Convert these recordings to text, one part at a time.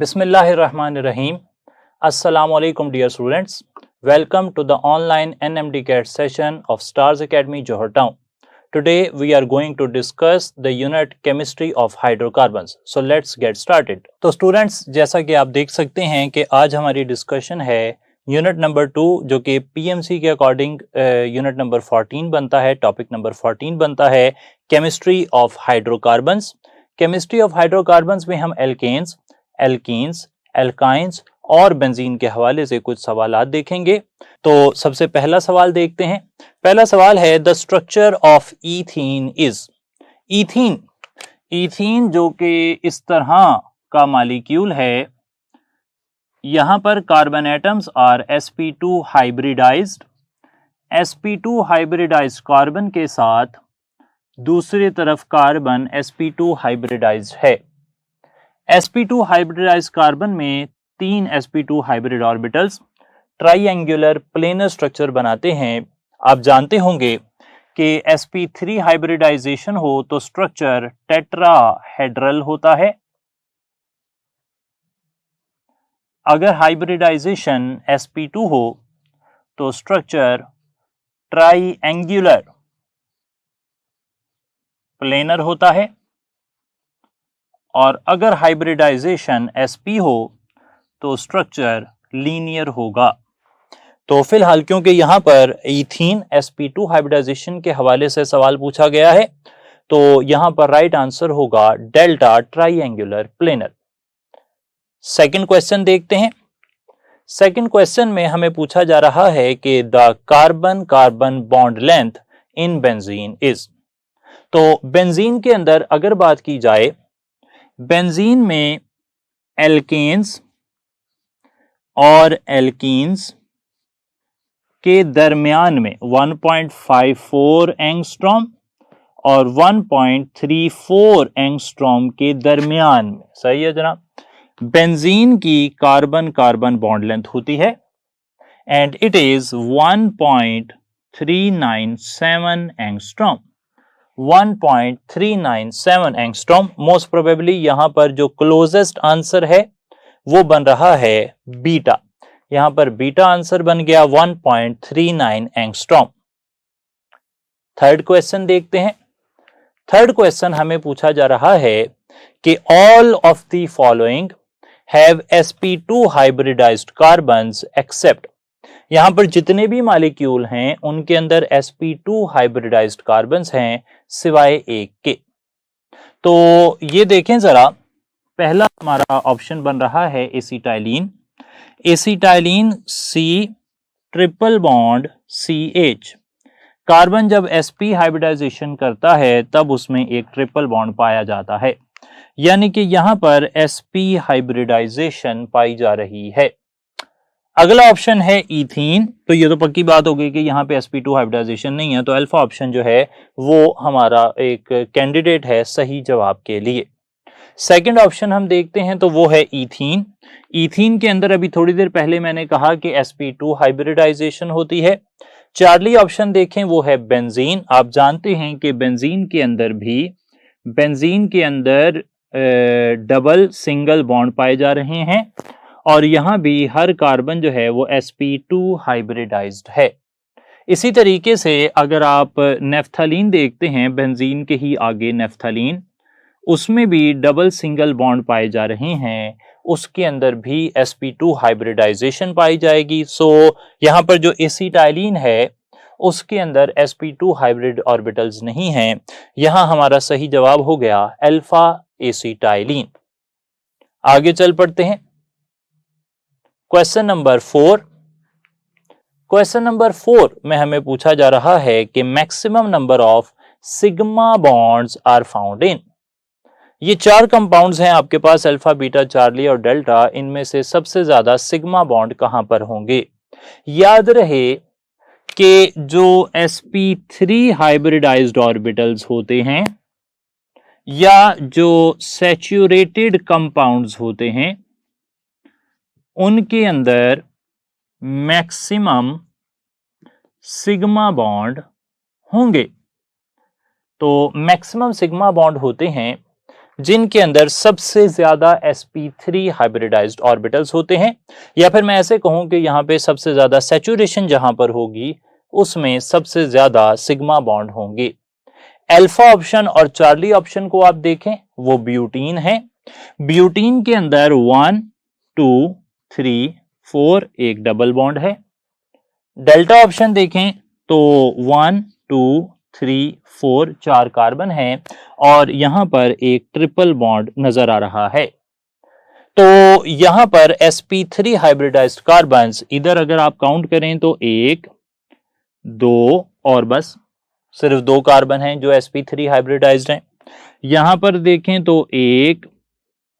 Bismillahirrahmanirrahim. Assalamu alaikum dear students. Welcome to the online NMD CAT session of Stars Academy Johor Town. Today we are going to discuss the unit chemistry of hydrocarbons. So let's get started. तो students जैसा कि आप देख सकते हैं कि आज हमारी डिस्कशन है यूनिट नंबर 2 जो कि पीएमसी के अकॉर्डिंग यूनिट नंबर 14 बनता है, टॉपिक नंबर 14 बनता है chemistry of hydrocarbons. Chemistry of hydrocarbons में हम एल्केन्स, एल्कीन्स, एल्काइंस और बेंजीन के हवाले से कुछ सवालात देखेंगे। तो सबसे पहला सवाल देखते हैं। पहला सवाल है the structure of ethene is. Ethene जो कि इस तरह का मॉलिक्यूल है, यहां पर carbon atoms are sp2 hybridized. sp2 hybridized carbon के साथ दूसरी तरफ कार्बन sp2 हाइब्रिडाइज्ड है। sp2 हाइब्रिडाइज्ड कार्बन में 3 sp2 hybrid orbitals triangular planar structure बनाते हैं। आप जानते होंगे कि sp3 हाइब्रिडाइजेशन हो तो स्ट्रक्चर टेट्राहेड्रल होता है। अगर हाइब्रिडाइजेशन sp2 हो तो स्ट्रक्चर ट्राइएंगुलर प्लेनर होता है, और अगर हाइब्रिडाइजेशन sp हो तो स्ट्रक्चर लीनियर होगा। तो फिलहाल क्योंकि यहां पर ईथीन sp2 हाइब्रिडाइजेशन के हवाले से सवाल पूछा गया है, तो यहां पर राइट आंसर होगा delta triangular planar. Second question देखते हैं। सेकंड क्वेश्चन में हमें पूछा जा रहा है कि the carbon carbon bond length in benzene is. तो बेंजीन के अंदर अगर बात की जाए, बेंजीन में एल्केन्स और एल्कीन्स के दरमियान में 1.54 एंगस्ट्रॉम और 1.34 एंगस्ट्रॉम के दरमियान में, सही है जनाब, बेंजीन की कार्बन कार्बन बॉन्ड लेंथ होती है and it is 1.397 angstrom. 1.397 angstrom. Most probably यहां पर जो क्लोजेस्ट आंसर है वो बन रहा है बीटा। यहां पर बीटा आंसर बन गया 1.39 एंगस्ट्रॉम। थर्ड क्वेश्चन देखते हैं। थर्ड क्वेश्चन हमें पूछा जा रहा है कि all of the following have sp2 hybridized carbons except. यहां पर जितने भी मॉलिक्यूल हैं उनके अंदर sp2 हाइब्रिडाइज्ड कार्बन्स हैं सिवाय एक के। तो ये देखें जरा, पहला हमारा ऑप्शन बन रहा है acetylene. Acetylene C triple bond CH। Carbon जब sp हाइब्रिडाइजेशन करता है तब उसमें एक ट्रिपल बॉन्ड पाया जाता है, यानी कि यहां पर sp हाइब्रिडाइजेशन पाई जा रही है। अगला ऑप्शन है ईथीन। तो ये तो पक्की बात हो गई कि यहाँ पे sp2 हाइब्रिडाइजेशन नहीं है, तो अल्फा ऑप्शन जो है वो हमारा एक कैंडिडेट है सही जवाब के लिए। सेकंड ऑप्शन हम देखते हैं तो वो है ईथीन। ईथीन के अंदर अभी थोड़ी देर पहले मैंने कहा कि sp2 हाइब्रिडाइजेशन होती है। चार्ली ऑप्शन देखें वो है बेंजीन। आप जानते हैं कि बेंजीन के अंदर डबल सिंगल बॉन्ड पाए जा रहे हैं, और यहां भी हर कार्बन जो है वो sp2 हाइब्रिडाइज्ड है। इसी तरीके से अगर आप नेफ्थलीन देखते हैं, बेंजीन के ही आगे नेफ्थलीन, उसमें भी डबल सिंगल बॉन्ड पाए जा रहे हैं, उसके अंदर भी sp2 हाइब्रिडाइजेशन पाई जाएगी। सो यहां पर जो एसिटाइलिन है उसके अंदर sp2 हाइब्रिड ऑर्बिटल्स नहीं हैं। यहां हमारा सही जवाब हो गया अल्फा एसिटाइलिन। आगे चल पड़ते हैं। Question number 4। क्वेश्चन नंबर 4 में हमें पूछा जा रहा है कि maximum number of sigma bonds are found in. ये 4 कंपाउंड्स हैं आपके पास, अल्फा, बीटा, चार्ली और डेल्टा। इनमें से सबसे ज्यादा सिग्मा बॉन्ड कहां पर होंगे? याद रहे कि जो sp3 हाइब्रिडाइज्ड ऑर्बिटल्स होते हैं या जो सैचुरेटेड कंपाउंड्स होते हैं उनके अंदर मैक्सिमम सिग्मा बॉन्ड होंगे। तो मैक्सिमम सिग्मा बॉन्ड होते हैं जिनके अंदर सबसे ज्यादा sp3 हाइब्रिडाइज्ड ऑर्बिटल्स होते हैं, या फिर मैं ऐसे कहूं कि यहाँ पे सबसे ज्यादा सैचुरेशन जहां पर होगी उसमें सबसे ज्यादा सिग्मा बॉन्ड होंगे। अल्फा ऑप्शन और चार्ली ऑप्शन को आप देखें, वो ब्यूटीन है। ब्यूटीन के अंदर 1 2 3 4 एक डबल बॉन्ड है। डेल्टा ऑप्शन देखें तो 1 2 3 4 4 कार्बन है और यहां पर एक ट्रिपल बॉन्ड नजर आ रहा है। तो यहां पर sp3 हाइब्रिडाइज्ड कार्बन्स इधर अगर आप काउंट करें तो 1 2 और बस सिर्फ 2 कार्बन हैं जो sp3 हाइब्रिडाइज्ड हैं। यहां पर देखें तो 1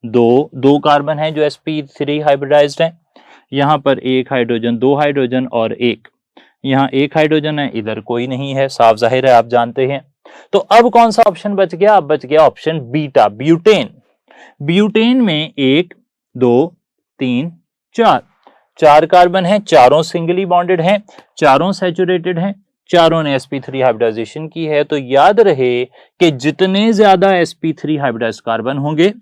2 कार्बन हैं जो sp3 हाइब्रिडाइज्ड हैं। यहां पर एक हाइड्रोजन, 2 हाइड्रोजन और एक, यहां एक हाइड्रोजन है, इधर कोई नहीं है, साफ जाहिर है आप जानते हैं। तो अब कौन सा ऑप्शन बच गया? अब बच गया ऑप्शन बीटा, ब्यूटेन। ब्यूटेन में 1 2 3 4 कार्बन है, चारों सिंगली बॉन्डेड हैं, चारों सैचुरेटेड हैं, चारों ने sp3 हाइब्रिडाइजेशन की है। तो याद रहे कि जितने ज्यादा sp3 हाइब्रिडाइज्ड कार्बन होंगे,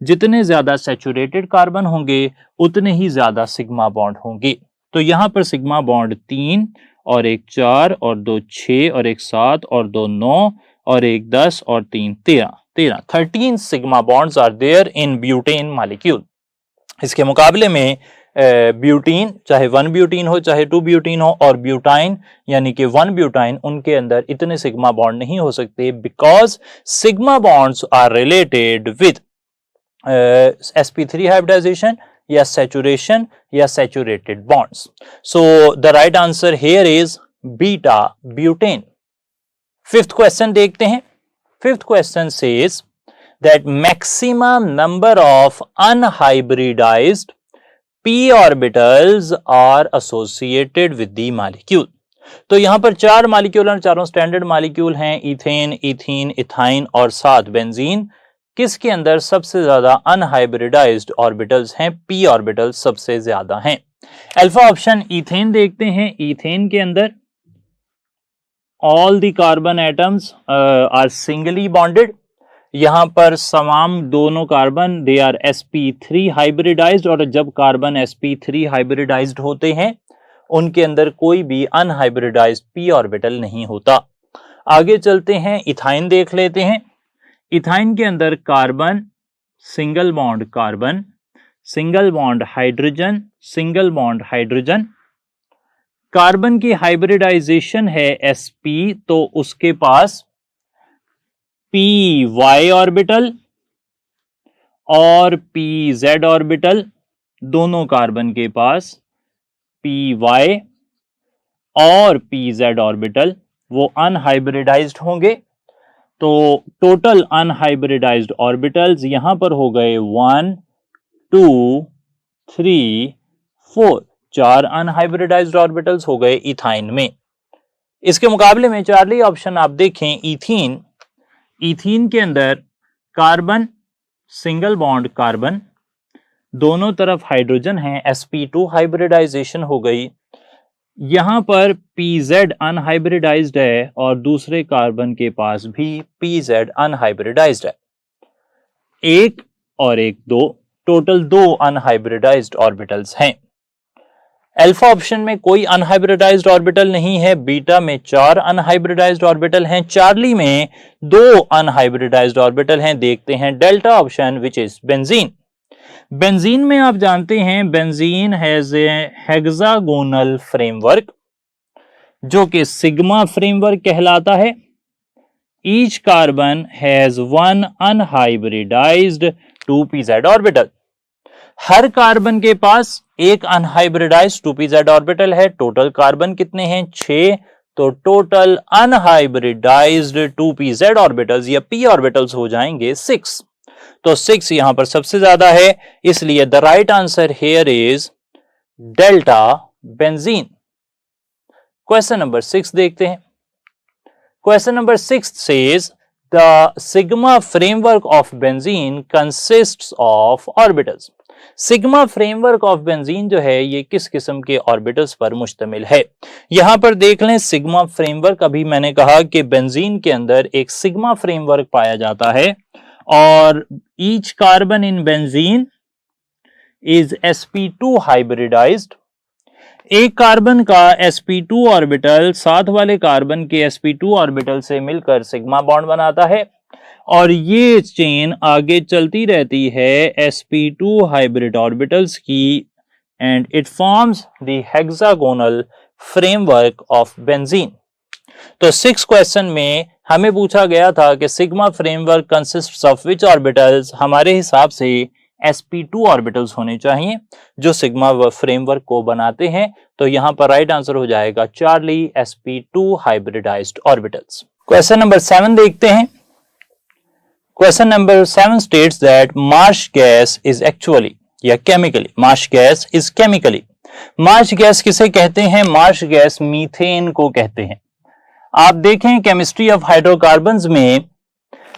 जितने ज्यादा सैचुरेटेड कार्बन होंगे, उतने ही ज्यादा सिग्मा बॉन्ड होंगे। तो यहां पर सिग्मा बॉन्ड 3 और एक 4 और 2 6 और एक 7 और 2 9 और एक 10 और 3 13 sigma bonds are there in butane molecule. इसके मुकाबले में ब्यूटीन, चाहे 1 ब्यूटीन हो चाहे 2 ब्यूटीन हो, और ब्यूटाइन यानी कि 1 ब्यूटाइन, उनके अंदर इतने सिग्मा बॉन्ड नहीं हो सकते, because sigma bonds are related with sp3 hybridization या सैचुरेशन या saturated bonds. So the right answer here is beta, butane. Fifth question देखते हैं। Fifth question says that maximum number of unhybridized p orbitals are associated with the molecule। तो यहां पर 4 molecule और चारों standard molecule हैं, ethane, ethene, ethyne और साथ बेंजीन। किसके अंदर सबसे ज्यादा अनहाइब्रिडाइज्ड ऑर्बिटल्स हैं? p ऑर्बिटल्स सबसे ज्यादा हैं। अल्फा ऑप्शन इथेन देखते हैं। इथेन के अंदर all the carbon atoms are singly bonded. यहां पर तमाम दोनों carbon they are sp3 hybridised, और जब कार्बन sp3 हाइब्रिडाइज्ड होते हैं उनके अंदर कोई भी अनहाइब्रिडाइज्ड p ऑर्बिटल नहीं होता। आगे चलते हैं, इथाइन देख लेते हैं। इथाइन के अंदर carbon, single bond carbon, single bond hydrogen, single bond hydrogen. Carbon की हाइब्रिडाइजेशन है sp, तो उसके पास py ऑर्बिटल और pz ऑर्बिटल, दोनों कार्बन के पास py और pz ऑर्बिटल वो अनहाइब्रिडाइज्ड होंगे। तो टोटल अनहाइब्रिडाइज्ड ऑर्बिटल्स यहां पर हो गए 1 2 3 4, 4 अनहाइब्रिडाइज्ड ऑर्बिटल्स हो गए इथाइन में। इसके मुकाबले में चार्ली ऑप्शन आप देखें, इथीन। इथीन के अंदर कार्बन, सिंगल बॉन्ड कार्बन, दोनों तरफ हाइड्रोजन है, sp2 हाइब्रिडाइजेशन हो गई। यहां पर pz अनहाइब्रिडाइज्ड है और दूसरे कार्बन के पास भी pz अनहाइब्रिडाइज्ड है। 1 और 1 2, टोटल 2 अनहाइब्रिडाइज्ड ऑर्बिटल्स हैं। अल्फा ऑप्शन में कोई अनहाइब्रिडाइज्ड ऑर्बिटल नहीं है। बीटा में 4 अनहाइब्रिडाइज्ड ऑर्बिटल हैं। चार्ली में 2 अनहाइब्रिडाइज्ड ऑर्बिटल हैं। देखते हैं delta option which is benzene. Benzene में आप जानते हैं benzene has a hexagonal framework जो कि सिग्मा फ्रेमवर्क कहलाता है। Each carbon has 1 unhybridised 2pz orbital. Her carbon के पास एक अनहाइब्रिडाइज्ड 2pz ऑर्बिटल है। टोटल कार्बन कितने हैं? 6। तो टोटल अनहाइब्रिडाइज्ड 2pz ऑर्बिटल्स या p ऑर्बिटल्स हो जाएंगे 6। तो 6 यहां पर सबसे ज्यादा है, इसलिए the right answer here is delta, benzene. Question number 6 देखते हैं। Question number 6 says the sigma framework of benzene consists of orbitals. Sigma framework of benzene जो है ये किस किस्म के ऑर्बिटल्स पर मुश्तमिल है? यहां पर देख लें सिग्मा फ्रेमवर्क। अभी मैंने कहा कि बेंजीन के अंदर एक सिग्मा फ्रेमवर्क पाया जाता है और each carbon in benzene is sp2 hybridized. एक कार्बन का sp2 ऑर्बिटल साथ वाले कार्बन के sp2 ऑर्बिटल से मिलकर सिग्मा बॉन्ड बनाता है और ये चेन आगे चलती रहती है sp2 हाइब्रिड ऑर्बिटल्स की and it forms the hexagonal framework of benzene. तो 6 क्वेश्चन में हमें पूछा गया था कि sigma framework consists of which orbitals. हमारे हिसाब से sp2 ऑर्बिटल्स होने चाहिए जो सिग्मा फ्रेमवर्क को बनाते हैं। तो यहां पर राइट आंसर हो जाएगा Charlie sp2 hybridized orbitals. Question number 7 देखते हैं। Question number 7 states that marsh gas is actually या chemically, marsh gas is chemically. Marsh gas किसे कहते हैं? मार्श गैस मीथेन को कहते हैं। आप देखें केमिस्ट्री ऑफ हाइड्रोकार्बन्स में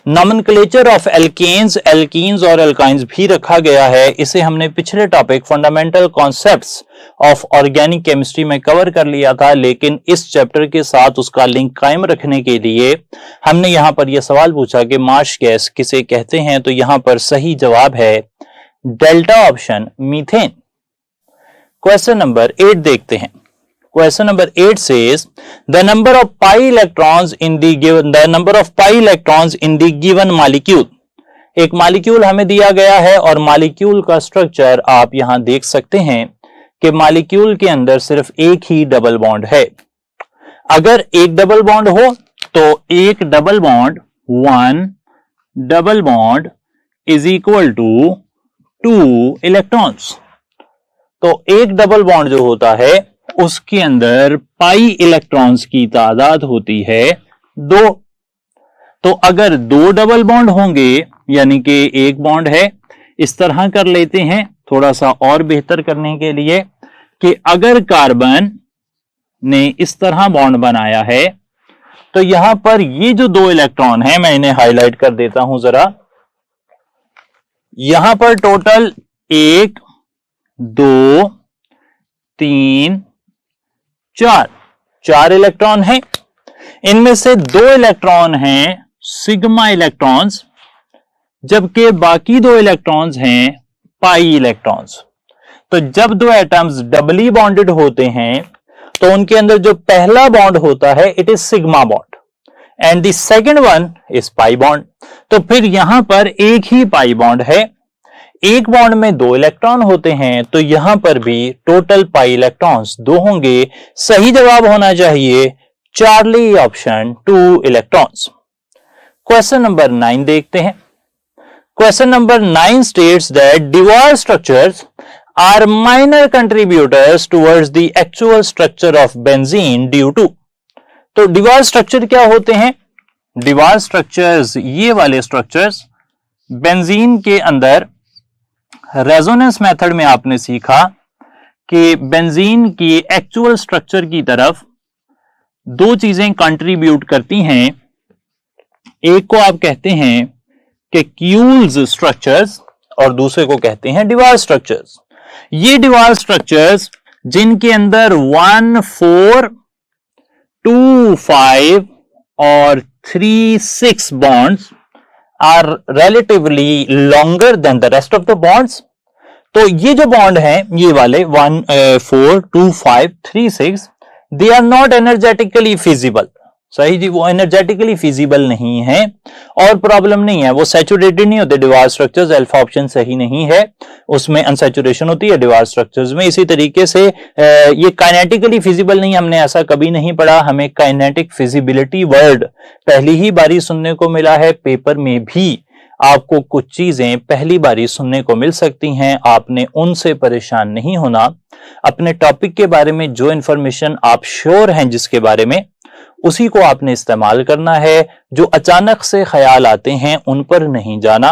नॉमेनक्लेचर ऑफ एल्केन्स, एल्कीन्स और एल्काइंस भी रखा गया है। इसे हमने पिछले topic fundamental concepts of organic chemistry में कवर कर लिया था, लेकिन इस चैप्टर के साथ उसका लिंक कायम रखने के लिए हमने यहां पर यह सवाल पूछा कि मार्श गैस किसे कहते हैं। तो यहां पर सही जवाब है delta option, methane. Question number 8 देखते हैं। Question number 8 says the number of pi electrons in the given molecule। एक मॉलिक्यूल हमें दिया गया है और मॉलिक्यूल का स्ट्रक्चर आप यहां देख सकते हैं कि मॉलिक्यूल के अंदर सिर्फ एक ही डबल बॉन्ड है। अगर एक डबल बॉन्ड हो तो एक double bond 1 double bond is equal to 2 electrons. तो एक डबल बॉन्ड जो होता है उसके अंदर पाई इलेक्ट्रॉन्स की तादाद होती है 2। तो अगर 2 डबल बॉन्ड होंगे यानी कि एक बॉन्ड है, इस तरह कर लेते हैं थोड़ा सा और बेहतर करने के लिए कि अगर कार्बन ने इस तरह बॉन्ड बनाया है तो यहां पर ये जो 2 इलेक्ट्रॉन है, मैं इन्हें हाईलाइट कर देता हूं जरा। यहां पर टोटल 1 2 3 4 इलेक्ट्रॉन हैं। इनमें से 2 इलेक्ट्रॉन हैं सिग्मा इलेक्ट्रॉन्स, जबकि बाकी 2 इलेक्ट्रॉन्स हैं पाई इलेक्ट्रॉन्स। तो जब 2 एटम्स डबली बॉन्डेड होते हैं तो उनके अंदर जो पहला बॉन्ड होता है it is sigma bond and the second one is pi bond. तो फिर यहां पर एक ही पाई बॉन्ड है, एक बॉन्ड में 2 इलेक्ट्रॉन होते हैं, तो यहां पर भी टोटल पाई इलेक्ट्रॉन्स 2 होंगे। सही जवाब होना चाहिए Charlie option 2 electrons. Question number 9 देखते हैं। Question number 9 states that Dewar structures are minor contributors towards the actual structure of benzene due to. तो डिवॉर स्ट्रक्चर क्या होते हैं? डिवॉर स्ट्रक्चर्स, ये वाले स्ट्रक्चर्स बेंजीन के अंदर रेजोनेंस मेथड में आपने सीखा कि बेंजीन की एक्चुअल स्ट्रक्चर की तरफ 2 चीजें कंट्रीब्यूट करती हैं। एक को आप कहते हैं कि क्यूल्स स्ट्रक्चर्स और दूसरे को कहते हैं डिवॉर स्ट्रक्चर्स। ये डिवॉर स्ट्रक्चर्स जिनके अंदर 1 4 2 5 और 3 6 bonds are relatively longer than the rest of the bonds। तो ये जो बॉन्ड हैं ये वाले 1 4 2 5 3 6 they are not energetically feasible। सही जी, वो एनर्जेटिकली फिजिबल नहीं है और प्रॉब्लम नहीं है, वो सैचुरेटेड नहीं होते डिवॉर स्ट्रक्चर्स। अल्फा ऑप्शन सही नहीं है, उसमें अनसैचुरेशन होती है डिवॉर स्ट्रक्चर्स में। इसी तरीके से ये काइनेटिकली फिजिबल नहीं, हमने ऐसा कभी नहीं पढ़ा। हमें काइनेटिक फिजिबिलिटी वर्ड पहली ही बारी सुनने को मिला है। पेपर में भी आपको कुछ चीजें पहली बारी सुनने को मिल सकती हैं, आपने उनसे परेशान नहीं होना। अपने टॉपिक के बारे में जो इंफॉर्मेशन आप श्योर हैं जिसके बारे में, उसी को आपने इस्तेमाल करना है। जो अचानक से ख्याल आते हैं उन पर नहीं जाना।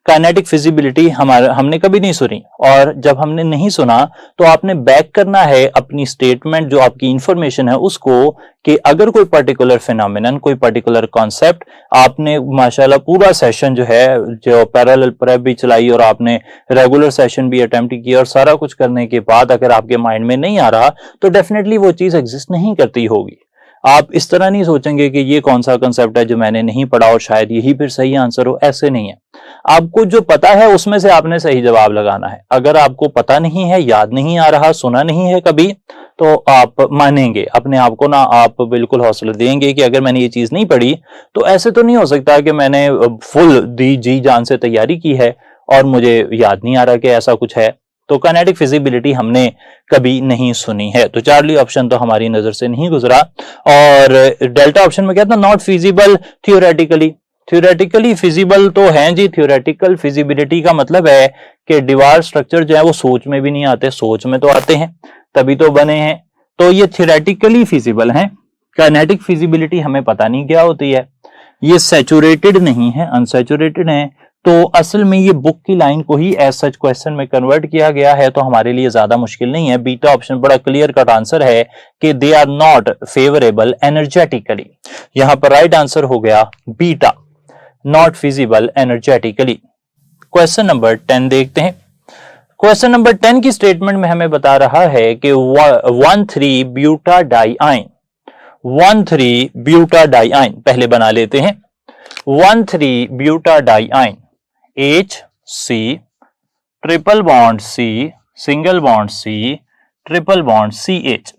काइनेटिक फिजिबिलिटी हमने कभी नहीं सुनी, और जब हमने नहीं सुना तो आपने बैक करना है अपनी स्टेटमेंट, जो आपकी इंफॉर्मेशन है उसको, कि अगर कोई पर्टिकुलर फिनोमिनन, कोई पर्टिकुलर कॉन्सेप्ट आपने माशाल्लाह पूरा सेशन जो है, जो पैरेलल प्रेप भी चलाई और आपने रेगुलर सेशन भी अटेम्प्ट किया और सारा कुछ करने के बाद अगर आपके माइंड में नहीं आ रहा तो डेफिनेटली वो चीज एग्जिस्ट नहीं करती होगी। आप इस तरह नहीं सोचेंगे कि ये कौन सा कंसेप्ट है जो मैंने नहीं पढ़ा और शायद यही फिर सही आंसर हो, ऐसे नहीं है। आपको जो पता है उसमें से आपने सही जवाब लगाना है। अगर आपको पता नहीं है, याद नहीं आ रहा, सुना नहीं है कभी, तो आप मानेंगे अपने आप को ना, आप बिल्कुल हौसला देंगे कि अगर मैंने ये चीज नहीं पढ़ी तो ऐसे तो नहीं हो सकता कि मैंने फुल जी जान से तैयारी की है और मुझे याद नहीं आ रहा कि ऐसा कुछ है। तो काइनेटिक फिजिबिलिटी हमने कभी नहीं सुनी है, तो चार्ली ऑप्शन तो हमारी नजर से नहीं गुजरा। और डेल्टा ऑप्शन में क्या था, not feasible theoretically. Theoretically feasible तो है जी, थियोरेटिकल फिजिबिलिटी का मतलब है कि दीवार स्ट्रक्चर जो है वो सोच में भी नहीं आते, सोच में तो आते हैं तभी तो बने हैं, तो ये थियोरेटिकली फिजिबल हैं। काइनेटिक फिजिबिलिटी हमें पता नहीं क्या होती है, ये सैचुरेटेड नहीं है, अनसैचुरेटेड है। तो असल में ये बुक की लाइन को ही एज सच क्वेश्चन में कन्वर्ट किया गया है, तो हमारे लिए ज्यादा मुश्किल नहीं है। बीटा ऑप्शन बड़ा क्लियर कट आंसर है कि they are not favourable energetically. यहां पर राइट आंसर हो गया beta, not feasible energetically. Question number 10 देखते हैं। क्वेश्चन नंबर 10 की स्टेटमेंट में हमें बता रहा है कि 1,3 ब्यूटाडाइआइन, 1,3 ब्यूटाडाइआइन पहले बना लेते हैं। 1,3 ब्यूटाडाइआइन HC triple bond C single bond C triple bond CH।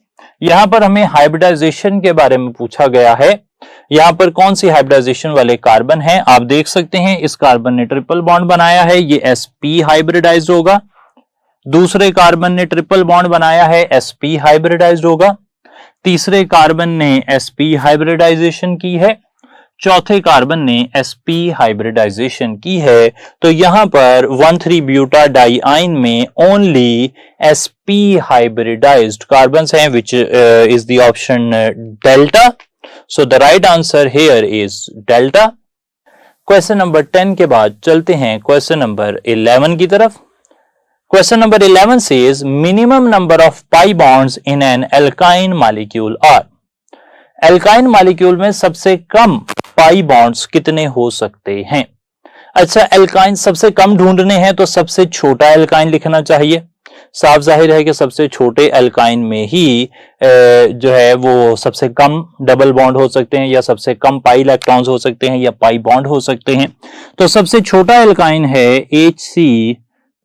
यहां पर हमें हाइब्रिडाइजेशन के बारे में पूछा गया है। यहां पर कौन सी हाइब्रिडाइजेशन वाले कार्बन हैं, आप देख सकते हैं इस कार्बन ने ट्रिपल बॉन्ड बनाया है, ये sp हाइब्रिडाइज्ड होगा। दूसरे कार्बन ने ट्रिपल बॉन्ड बनाया है, sp हाइब्रिडाइज्ड होगा। तीसरे कार्बन ने sp हाइब्रिडाइजेशन की है, चौथे कार्बन ने sp हाइब्रिडाइजेशन की है। तो यहां पर 1,3 ब्यूटाडाइआइन में ओनली sp हाइब्रिडाइज्ड कार्बन्स हैं, which is the option delta. So the right answer here is delta. Question number 10 के बाद चलते हैं क्वेश्चन नंबर 11 की तरफ। Question number 11 says minimum number of pi bonds in an alkyne molecule are। Alkyne molecule में सबसे कम pi bonds कितने हो सकते हैं। अच्छा, एल्काइन सबसे कम ढूंढने हैं तो सबसे छोटा एल्काइन लिखना चाहिए। साफ जाहिर है कि सबसे छोटे एल्काइन में ही जो है वो सबसे कम डबल बॉन्ड हो सकते हैं, या सबसे कम पाई इलेक्ट्रॉन्स हो सकते हैं, या पाई बॉन्ड हो सकते हैं। तो सबसे छोटा एल्काइन है HC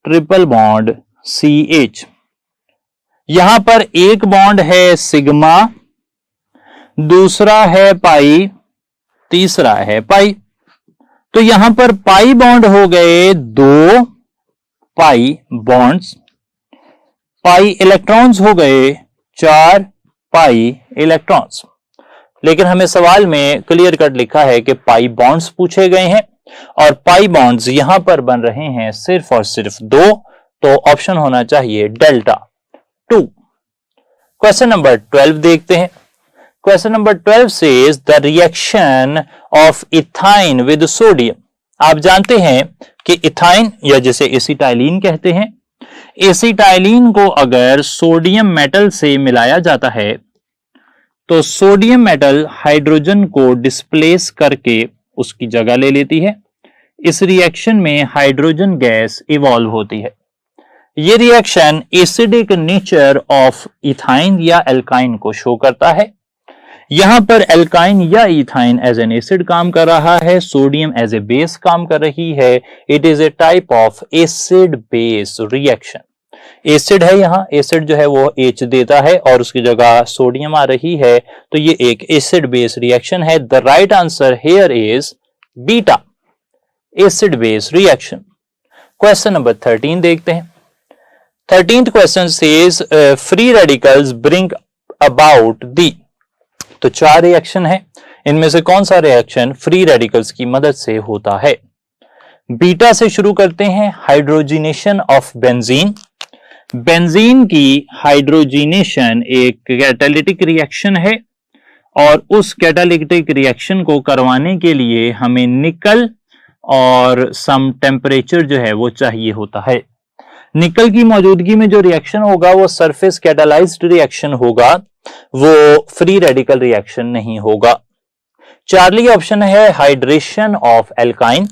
ट्रिपल बॉन्ड CH। यहां पर एक बॉन्ड है सिग्मा, दूसरा है पाई, तीसरा है पाई। तो यहां पर पाई बॉन्ड हो गए 2 पाई बॉन्ड्स, पाई इलेक्ट्रॉन्स हो गए 4 पाई इलेक्ट्रॉन्स। लेकिन हमें सवाल में क्लियर कट लिखा है कि पाई बॉन्ड्स पूछे गए हैं और पाई बॉन्ड्स यहां पर बन रहे हैं सिर्फ और सिर्फ 2, तो ऑप्शन होना चाहिए डेल्टा 2। क्वेश्चन नंबर 12 देखते हैं। Question number 12 says the reaction of ethyne with sodium। आप जानते हैं कि इथाइन या जिसे एसिटाइलिन कहते हैं, एसिटाइलिन को अगर सोडियम मेटल से मिलाया जाता है तो सोडियम मेटल हाइड्रोजन को डिस्प्लेस करके उसकी जगह ले लेती है। इस रिएक्शन में हाइड्रोजन गैस इवॉल्व होती है। यह reaction acidic nature of ethyne या एल्काइन को शो करता है। यहां पर एल्काइन या इथाइन एज एन एसिड काम कर रहा है, सोडियम एज ए बेस काम कर रही है। It is a type of acid base reaction. Acid है, यहां एसिड जो है वो H देता है और उसकी जगह सोडियम आ रही है, तो ये एक एसिड बेस रिएक्शन है। The right answer here is beta, acid base reaction. Question number 13 देखते हैं। 13th question says free radicals bring about the. तो 4 रिएक्शन है, इनमें से कौन सा रिएक्शन फ्री रेडिकल्स की मदद से होता है। बीटा से शुरू करते हैं, हाइड्रोजिनेशन ऑफ बेंजीन। बेंजीन की हाइड्रोजिनेशन एक कैटालिटिक रिएक्शन है और उस कैटालिटिक रिएक्शन को करवाने के लिए हमें निकल और सम टेम्परेचर जो है वो चाहिए होता है। निकल की मौजूदगी में जो रिएक्शन होगा वो सरफेस कैटालाइज्ड रिएक्शन होगा, वो फ्री रेडिकल रिएक्शन नहीं होगा। चार्ली ऑप्शन है hydration of alkyne.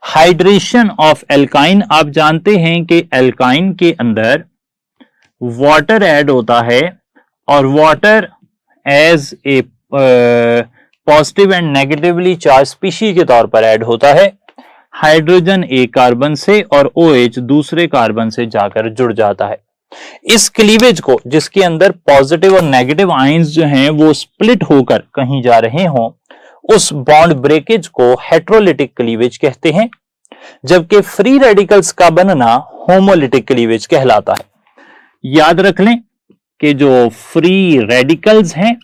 Hydration of alkyne, आप जानते हैं कि एल्काइन के अंदर वाटर ऐड होता है और water as a positive and negatively charge species के तौर पर ऐड होता है। हाइड्रोजन एक कार्बन से और OH दूसरे कार्बन से जाकर जुड़ जाता है। इस क्लीवेज को, जिसके अंदर पॉजिटिव और नेगेटिव आयंस जो हैं वो स्प्लिट होकर कहीं जा रहे हों, उस बॉन्ड ब्रेकेज को हेट्रोलिटिक क्लीवेज कहते हैं, जबकि फ्री रेडिकल्स का बनना होमोलिटिक क्लीवेज कहलाता है। याद रख लें कि जो फ्री रेडिकल्स हैं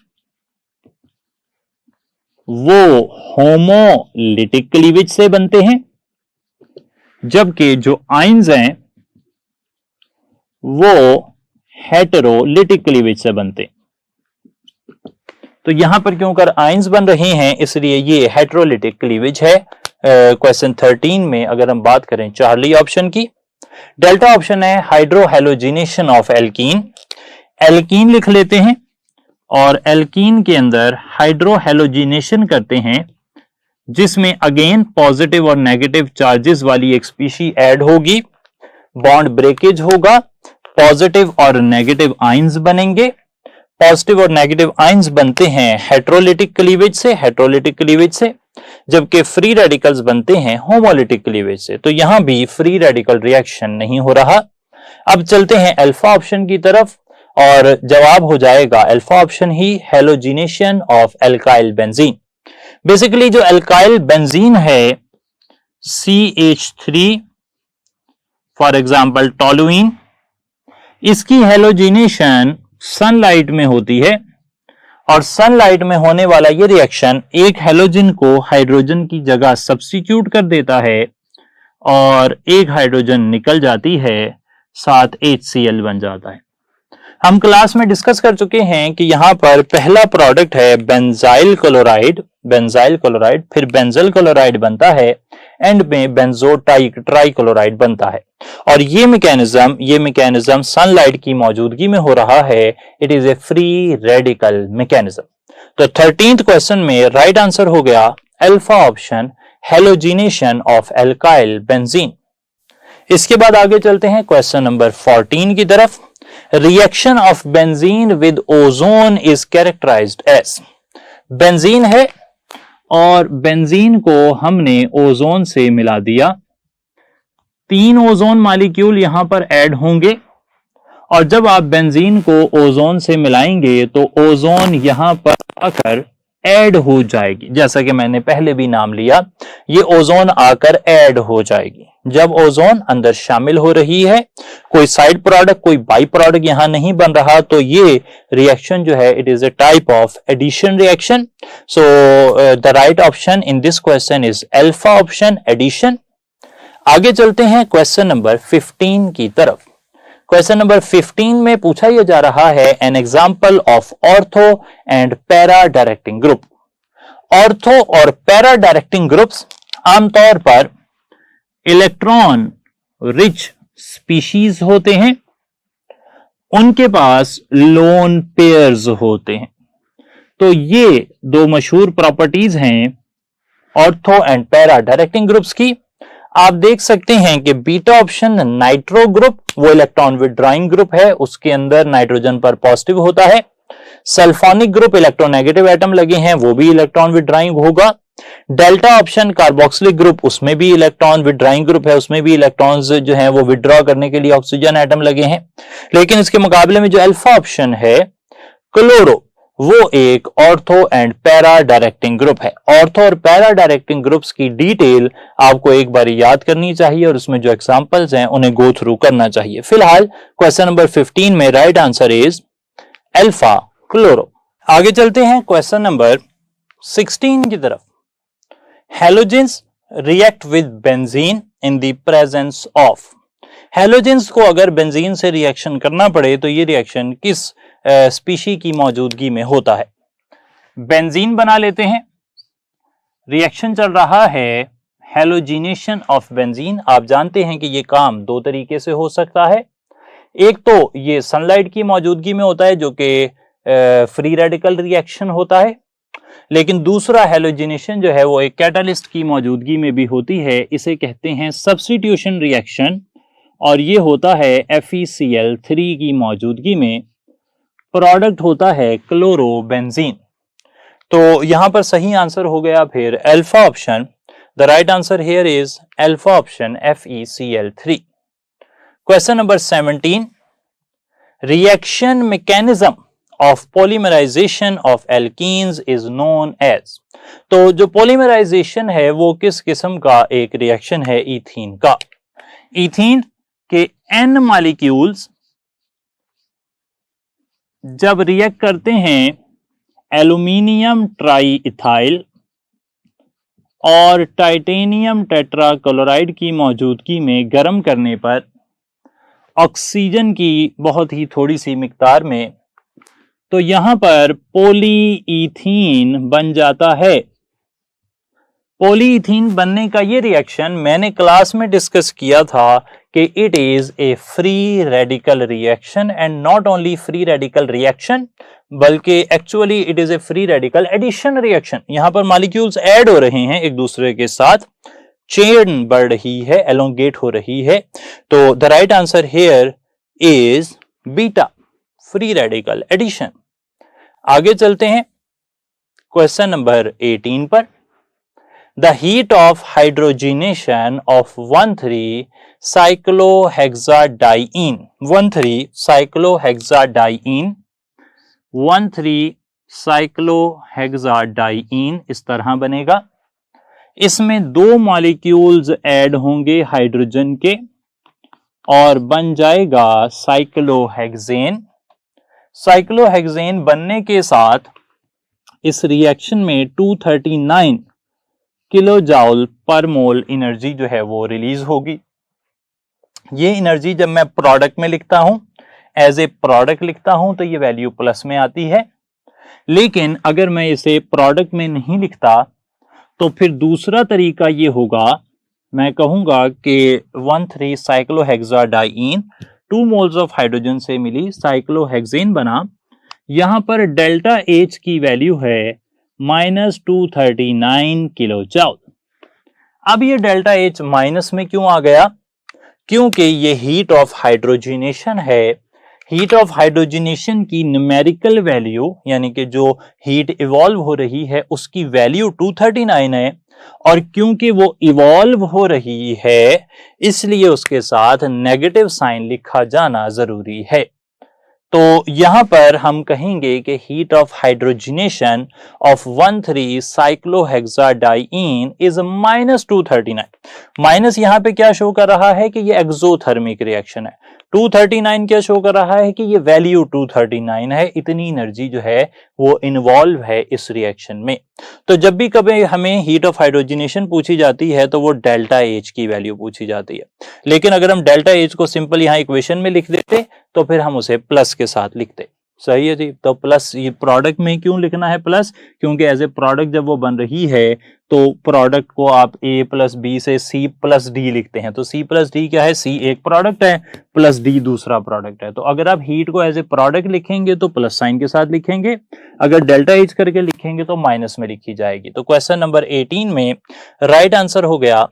वो होमोलिटिक क्लीवेज से बनते हैं, जबकि जो आयंस हैं वो हेटेरोलिटिक क्लीवेज से बनते हैं। तो यहां पर क्यों कर आयंस बन रहे हैं, इसलिए ये हेटेरोलिटिक क्लीवेज है। क्वेश्चन 13 में अगर हम बात करें चार्ली ऑप्शन की, डेल्टा ऑप्शन है हाइड्रोहेलोजिनेशन ऑफ एल्कीन। एल्कीन लिख लेते हैं और एल्कीन के अंदर हाइड्रोहेलोजिनेशन करते हैं, जिसमें अगेन पॉजिटिव और नेगेटिव चार्जेस वाली एक स्पीशी ऐड होगी, बॉन्ड ब्रेकेज होगा, पॉजिटिव और नेगेटिव आयंस बनेंगे। पॉजिटिव और नेगेटिव आयंस बनते हैं हेटेरोलिटिक क्लीवेज से, जबकि फ्री रेडिकल्स बनते हैं होमोलिटिक क्लीवेज से। तो यहां भी फ्री रेडिकल रिएक्शन नहीं हो रहा। अब चलते हैं अल्फा ऑप्शन की तरफ और जवाब हो जाएगा alpha option he, halogenation of alkyl benzene. Basically जो एल्काइल बेंजीन है CH3 फॉर एग्जांपल टोलुइन, इसकी हेलोजिनेशन सनलाइट में होती है और सनलाइट में होने वाला ये रिएक्शन एक हेलोजन को हाइड्रोजन की जगह सब्स्टिट्यूट कर देता है और एक हाइड्रोजन निकल जाती है, साथ HCl बन जाता है। हम क्लास में डिस्कस कर चुके हैं कि यहां पर पहला प्रोडक्ट है बेंजाइल क्लोराइड, फिर बेंजल क्लोराइड बनता है, एंड में बेंजो ट्राई क्लोराइड बनता है। और ये मैकेनिज्म सनलाइट की मौजूदगी में हो रहा है। It is a free radical mechanism. तो 13th क्वेश्चन में राइट आंसर हो गया alpha option, halogenation of alkyl benzene. इसके बाद आगे चलते हैं क्वेश्चन नंबर 14 की तरफ। Reaction of benzene with ozone is characterized as. Benzene है और बेंजीन को हमने ओजोन से मिला दिया। 3 ओजोन मॉलिक्यूल यहां पर ऐड होंगे और जब आप बेंजीन को ओजोन से मिलाएंगे तो ओजोन यहां पर आकर ऐड हो जाएगी। जैसा कि मैंने पहले भी नाम लिया, ये ओजोन आकर ऐड हो जाएगी। जब ओजोन अंदर शामिल हो रही है, कोई साइड प्रोडक्ट, कोई बाई प्रोडक्ट यहां नहीं बन रहा, तो ये रिएक्शन जो है it is a type of addition reaction. So the right option in this question is alpha option, addition. आगे चलते हैं क्वेश्चन नंबर 15 की तरफ। क्वेश्चन नंबर 15 में पूछा यह जा रहा है an example of ortho and para directing group. Ortho और पैरा डायरेक्टिंग ग्रुप्स आमतौर पर इलेक्ट्रॉन रिच स्पीशीज होते हैं, उनके पास लोन पेयर्स होते हैं। तो ये 2 मशहूर प्रॉपर्टीज हैं ortho and para directing groups की। आप देख सकते हैं कि बीटा ऑप्शन नाइट्रो ग्रुप वो इलेक्ट्रॉन विड्रॉइंग ग्रुप है, उसके अंदर नाइट्रोजन पर पॉजिटिव होता है। सल्फोनिक ग्रुप इलेक्ट्रोनेगेटिव एटम लगे हैं, वो भी इलेक्ट्रॉन विड्रॉइंग होगा। डेल्टा ऑप्शन कार्बोक्सिलिक ग्रुप, उसमें भी इलेक्ट्रॉन विड्रॉइंग ग्रुप है, उसमें भी इलेक्ट्रॉन्स जो हैं वो विड्रॉ करने के लिए ऑक्सीजन एटम लगे हैं। लेकिन इसके मुकाबले में जो अल्फा ऑप्शन है क्लोरो, वो एक ortho and para directing group है। ऑर्थो और पैरा डायरेक्टिंग ग्रुप्स की डिटेल आपको एक बार याद करनी चाहिए और उसमें जो एग्जांपल्स हैं उन्हें गो थ्रू करना चाहिए। फिलहाल क्वेश्चन नंबर 15 में right answer is alpha chloro. आगे चलते हैं क्वेश्चन नंबर 16 की तरफ। Halogens react with benzene in the presence of. Halogens को अगर बेंजीन से रिएक्शन करना पड़े तो ये रिएक्शन किस स्पीशी की मौजूदगी में होता है। बेंजीन बना लेते हैं, रिएक्शन चल रहा है हेलोजिनेशन ऑफ बेंजीन। आप जानते हैं कि ये काम 2 तरीके से हो सकता है। एक तो ये सनलाइट की मौजूदगी में होता है जो कि फ्री रेडिकल रिएक्शन होता है, लेकिन दूसरा हेलोजिनेशन जो है वो एक कैटालिस्ट की मौजूदगी में भी होती है। इसे कहते हैं सब्स्टिट्यूशन रिएक्शन और ये होता है FeCl3 की मौजूदगी में। प्रोडक्ट होता है क्लोरोबेंजीन। तो यहां पर सही आंसर हो गया फिर alpha option. The right answer here is alpha option FeCl3। Question number 17, reaction mechanism of polymerization of alkenes is known as. तो जो पॉलीमराइजेशन है वो किस किस्म का एक रिएक्शन है इथीन का। इथीन के N मॉलिक्यूल्स जब रिएक्ट करते हैं एल्यूमिनियम ट्राई इथाइल और टाइटेनियम टेट्राक्लोराइड की मौजूदगी में गर्म करने पर ऑक्सीजन की बहुत ही थोड़ी सी मिकदार में, तो यहां पर पॉलीइथीन बन जाता है। पॉलीइथीन बनने का ये रिएक्शन मैंने क्लास में डिस्कस किया था कि it is a free radical reaction and not only free radical reaction बल्कि actually it is a free radical addition reaction. यहां पर मॉलिक्यूल्स ऐड हो रहे हैं एक दूसरे के साथ, चेन बढ़ रही है, एलोंगेट हो रही है। तो the right answer here is beta, free radical addition. आगे चलते हैं क्वेश्चन नंबर 18 पर। The heat of hydrogenation of 1,3-cyclohexadiene 1,3-cyclohexadiene इस तरह बनेगा। इसमें दो मॉलिक्यूल्स ऐड होंगे हाइड्रोजन के और बन जाएगा साइक्लोहेक्सेन। साइक्लोहेक्सेन बनने के साथ इस रिएक्शन में 239 किलो जाउल पर मोल एनर्जी जो है वो रिलीज होगी। ये एनर्जी जब मैं प्रोडक्ट में लिखता हूं, एज ए प्रोडक्ट लिखता हूं, तो ये वैल्यू प्लस में आती है। लेकिन अगर मैं इसे प्रोडक्ट में नहीं लिखता तो फिर दूसरा तरीका ये होगा, मैं कहूंगा कि 1,3-साइक्लोहेक्साडाइईन 2 मोल्स ऑफ हाइड्रोजन से मिली, साइक्लोहेक्सेन बना। यहां पर डेल्टा H की वैल्यू है -239 किलो जाउल। अब ये डेल्टा H माइनस में क्यों आ गया? क्योंकि ये हीट ऑफ हाइड्रोजिनेशन है। हीट ऑफ हाइड्रोजिनेशन की न्यूमेरिकल वैल्यू यानी कि जो हीट इवॉल्व हो रही है उसकी वैल्यू 239 है, और क्योंकि वो इवॉल्व हो रही है इसलिए उसके साथ नेगेटिव साइन लिखा जाना जरूरी है। तो यहां पर हम कहेंगे कि हीट ऑफ हाइड्रोजिनेशन ऑफ 1,3-साइक्लोहेक्साडाइईन इज -239। माइनस यहां पे क्या शो कर रहा है कि ये एक्सोथर्मिक रिएक्शन है। 239 क्या शो कर रहा है कि ये वैल्यू 239 है। इतनी एनर्जी जो है वो इन्वॉल्व है इस रिएक्शन में। तो जब भी कभी हमें हीट ऑफ हाइड्रोजिनेशन पूछी जाती है तो वो डेल्टा H की वैल्यू पूछी जाती है। लेकिन अगर हम डेल्टा H को सिंपल यहाँ इक्वेशन में लिख देते तो फिर हम उसे प्लस के साथ लिखते। सही है जी। तो प्लस, ये प्रोडक्ट में क्यों लिखना है प्लस? क्योंकि एज ए प्रोडक्ट जब वो बन रही है तो प्रोडक्ट को आप A + B से C + D लिखते हैं। तो C + D क्या है? C एक प्रोडक्ट है प्लस D दूसरा प्रोडक्ट है। तो अगर आप हीट को एज ए प्रोडक्ट लिखेंगे तो प्लस साइन के साथ लिखेंगे, अगर डेल्टा H करके लिखेंगे तो माइनस में लिखी जाएगी। तो क्वेश्चन नंबर 18 में राइट आंसर हो गया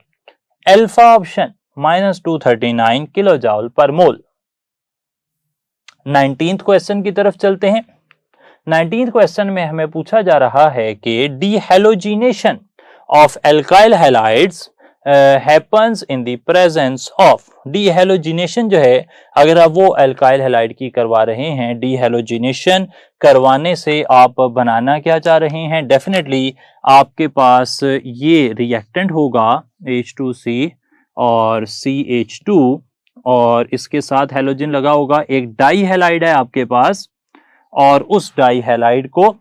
अल्फा ऑप्शन -239 किलो जाउल पर मोल। 19th क्वेश्चन की तरफ चलते हैं। 19th क्वेश्चन में हमें पूछा जा रहा है कि dehalogenation of alkyl halides happens in the presence of. Dehalogenation जो है, अगर आप वो एल्काइल हैलाइड की करवा रहे हैं, डीहेलोजिनेशन करवाने से आप बनाना क्या चाह रहे हैं? डेफिनेटली आपके पास ये रिएक्टेंट होगा H2C और CH2 और इसके साथ हैलोजन लगा होगा। एक डाई हैलाइड है आपके पास और उस डाई हैलाइड को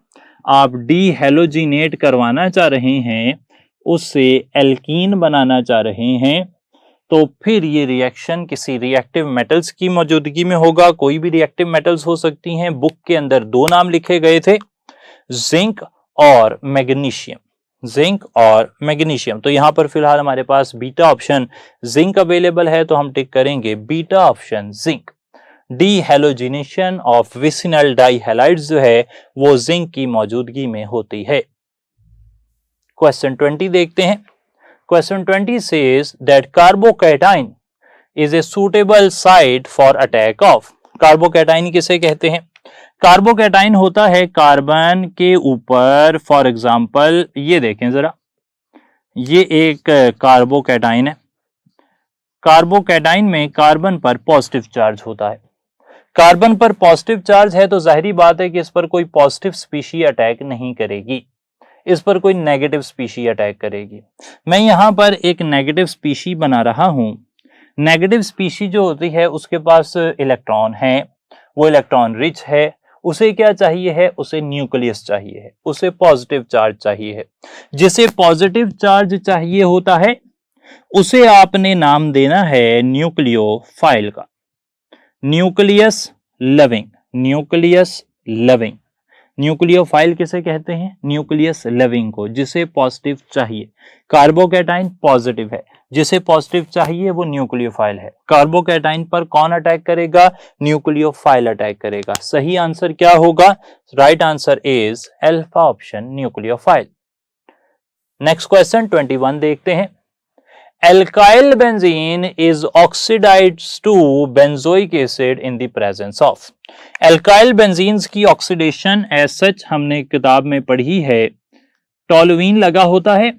आप डीहेलोजिनेट करवाना चाह रहे हैं, उससे एल्कीन बनाना चाह रहे हैं। तो फिर ये रिएक्शन किसी रिएक्टिव मेटल्स की मौजूदगी में होगा। कोई भी रिएक्टिव मेटल्स हो सकती हैं। बुक के अंदर 2 नाम लिखे गए थे, जिंक और मैग्नीशियम। जिंक और मैग्नीशियम। तो यहां पर फिलहाल हमारे पास बीटा ऑप्शन जिंक अवेलेबल है, तो हम टिक करेंगे beta option zinc. Dehalogenation of vicinal dihalides जो है वो जिंक की मौजूदगी में होती है। क्वेश्चन 20 देखते हैं। Question 20 says that carbocation is a suitable site for attack of. Carbocation किसे कहते हैं? कार्बोकैटाइन होता है कार्बन के ऊपर, फॉर एग्जांपल ये देखें जरा, ये एक कार्बोकैटाइन है। कार्बोकैटाइन में कार्बन पर पॉजिटिव चार्ज होता है। कार्बन पर पॉजिटिव चार्ज है तो जाहिर बात है कि इस पर कोई पॉजिटिव स्पीशी अटैक नहीं करेगी, इस पर कोई नेगेटिव स्पीशी अटैक करेगी। मैं यहां पर एक नेगेटिव स्पीशी बना रहा हूं। नेगेटिव स्पीशी जो होती है उसके पास इलेक्ट्रॉन है, वो इलेक्ट्रॉन रिच है, उसे क्या चाहिए है, उसे न्यूक्लियस चाहिए है, उसे पॉजिटिव चार्ज चाहिए है। जिसे पॉजिटिव चार्ज चाहिए होता है उसे आपने नाम देना है न्यूक्लियोफाइल का, nucleus loving, nucleus loving. Nucleophile किसे कहते हैं, न्यूक्लियस लविंग को, जिसे पॉजिटिव चाहिए। कार्बोकैटाइन पॉजिटिव है, जिसे पॉजिटिव चाहिए वो न्यूक्लियोफाइल है। कार्बोकैटाइन पर कौन अटैक करेगा, न्यूक्लियोफाइल अटैक करेगा। सही आंसर क्या होगा, right answer is alpha option, nucleophile. Next question 21 देखते हैं। Alkyl benzene is oxidized to benzoic acid in the presence of। Alkyl benzenes की ऑक्सीडेशन एज सच हमने किताब में पढ़ी है, टोलुइन लगा होता है,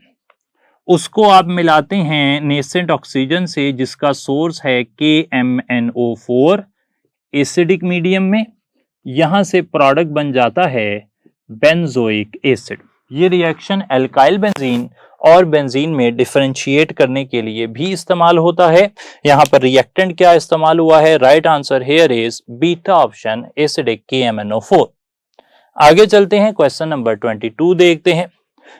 उसको आप मिलाते हैं नेसेंट ऑक्सीजन से जिसका सोर्स है KMnO4 एसिडिक मीडियम में, यहां से प्रोडक्ट बन जाता है बेंजोइक एसिड। ये रिएक्शन एल्काइल बेंजीन और बेंजीन में डिफरेंशिएट करने के लिए भी इस्तेमाल होता है। यहां पर रिएक्टेंट क्या इस्तेमाल हुआ है, right answer here is beta option, acidic KMnO4। आगे चलते हैं, क्वेश्चन नंबर 22 देखते हैं।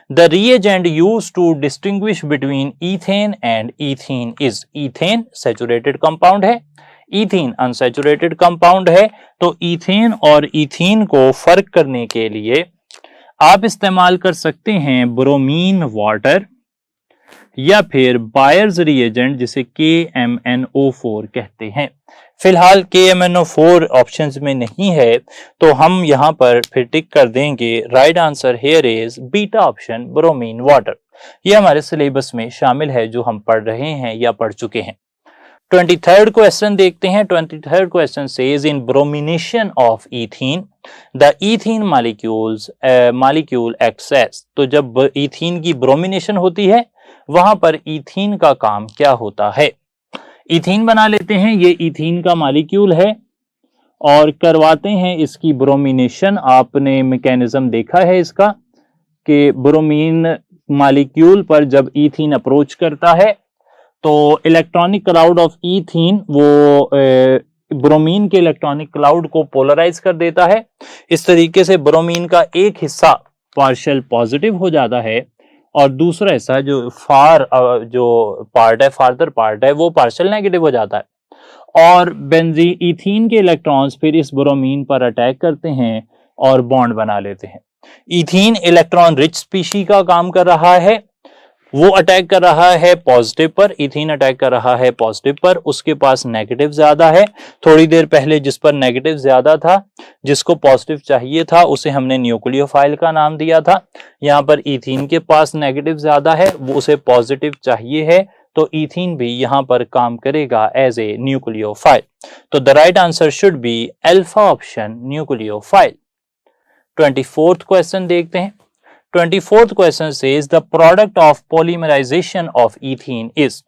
The reagent used to distinguish between ethane and ethene is. Ethane saturated compound है, ईथीन अनसैचुरेटेड कंपाउंड है, तो ईथेन और ईथीन को फर्क करने के लिए आप इस्तेमाल कर सकते हैं ब्रोमीन वाटर या फिर बायर्स रिएजेंट जिसे KMnO4 कहते हैं। फिलहाल KMnO4 ऑप्शंस में नहीं है तो हम यहां पर फिर टिक कर देंगे, right answer here is beta option, bromine water. ये हमारे सिलेबस में शामिल है जो हम पढ़ रहे हैं या पढ़ चुके हैं। 23rd क्वेश्चन देखते हैं। 23rd question says in bromination of ethene the ethene molecule acts as. तो जब ईथीन की ब्रोमिनेशन होती है वहां पर ईथीन का काम क्या होता है। ईथीन बना लेते हैं, ये ईथीन का मॉलिक्यूल है और करवाते हैं इसकी ब्रोमिनेशन। आपने मैकेनिज्म देखा है इसका कि ब्रोमीन मॉलिक्यूल पर जब ईथीन अप्रोच करता है तो इलेक्ट्रॉनिक क्लाउड ऑफ ईथीन वो ब्रोमीन के इलेक्ट्रॉनिक क्लाउड को पोलराइज कर देता है। इस तरीके से ब्रोमीन का एक हिस्सा पार्शियल पॉजिटिव हो जाता है और दूसरा हिस्सा जो फार्दर पार्ट है वो पार्शियल नेगेटिव हो जाता है। और ईथीन के इलेक्ट्रॉन्स फिर इस ब्रोमीन पर अटैक करते हैं और बॉन्ड बना लेते हैं। ईथीन इलेक्ट्रॉन रिच स्पीशी का काम कर रहा है, वो अटैक कर रहा है पॉजिटिव पर, इथीन अटैक कर रहा है पॉजिटिव पर, उसके पास नेगेटिव ज्यादा है। थोड़ी देर पहले जिस पर नेगेटिव ज्यादा था, जिसको पॉजिटिव चाहिए था, उसे हमने न्यूक्लियोफाइल का नाम दिया था। यहाँ पर इथीन के पास नेगेटिव ज्यादा है, वो उसे पॉजिटिव चाहिए है, तो इथीन भी यहाँ पर काम करेगा एज ए न्यूक्लियोफाइल। तो the right answer should be alpha option, nucleophile. 24th question देखते हैं। 24th question says the product of polymerization of ethene is.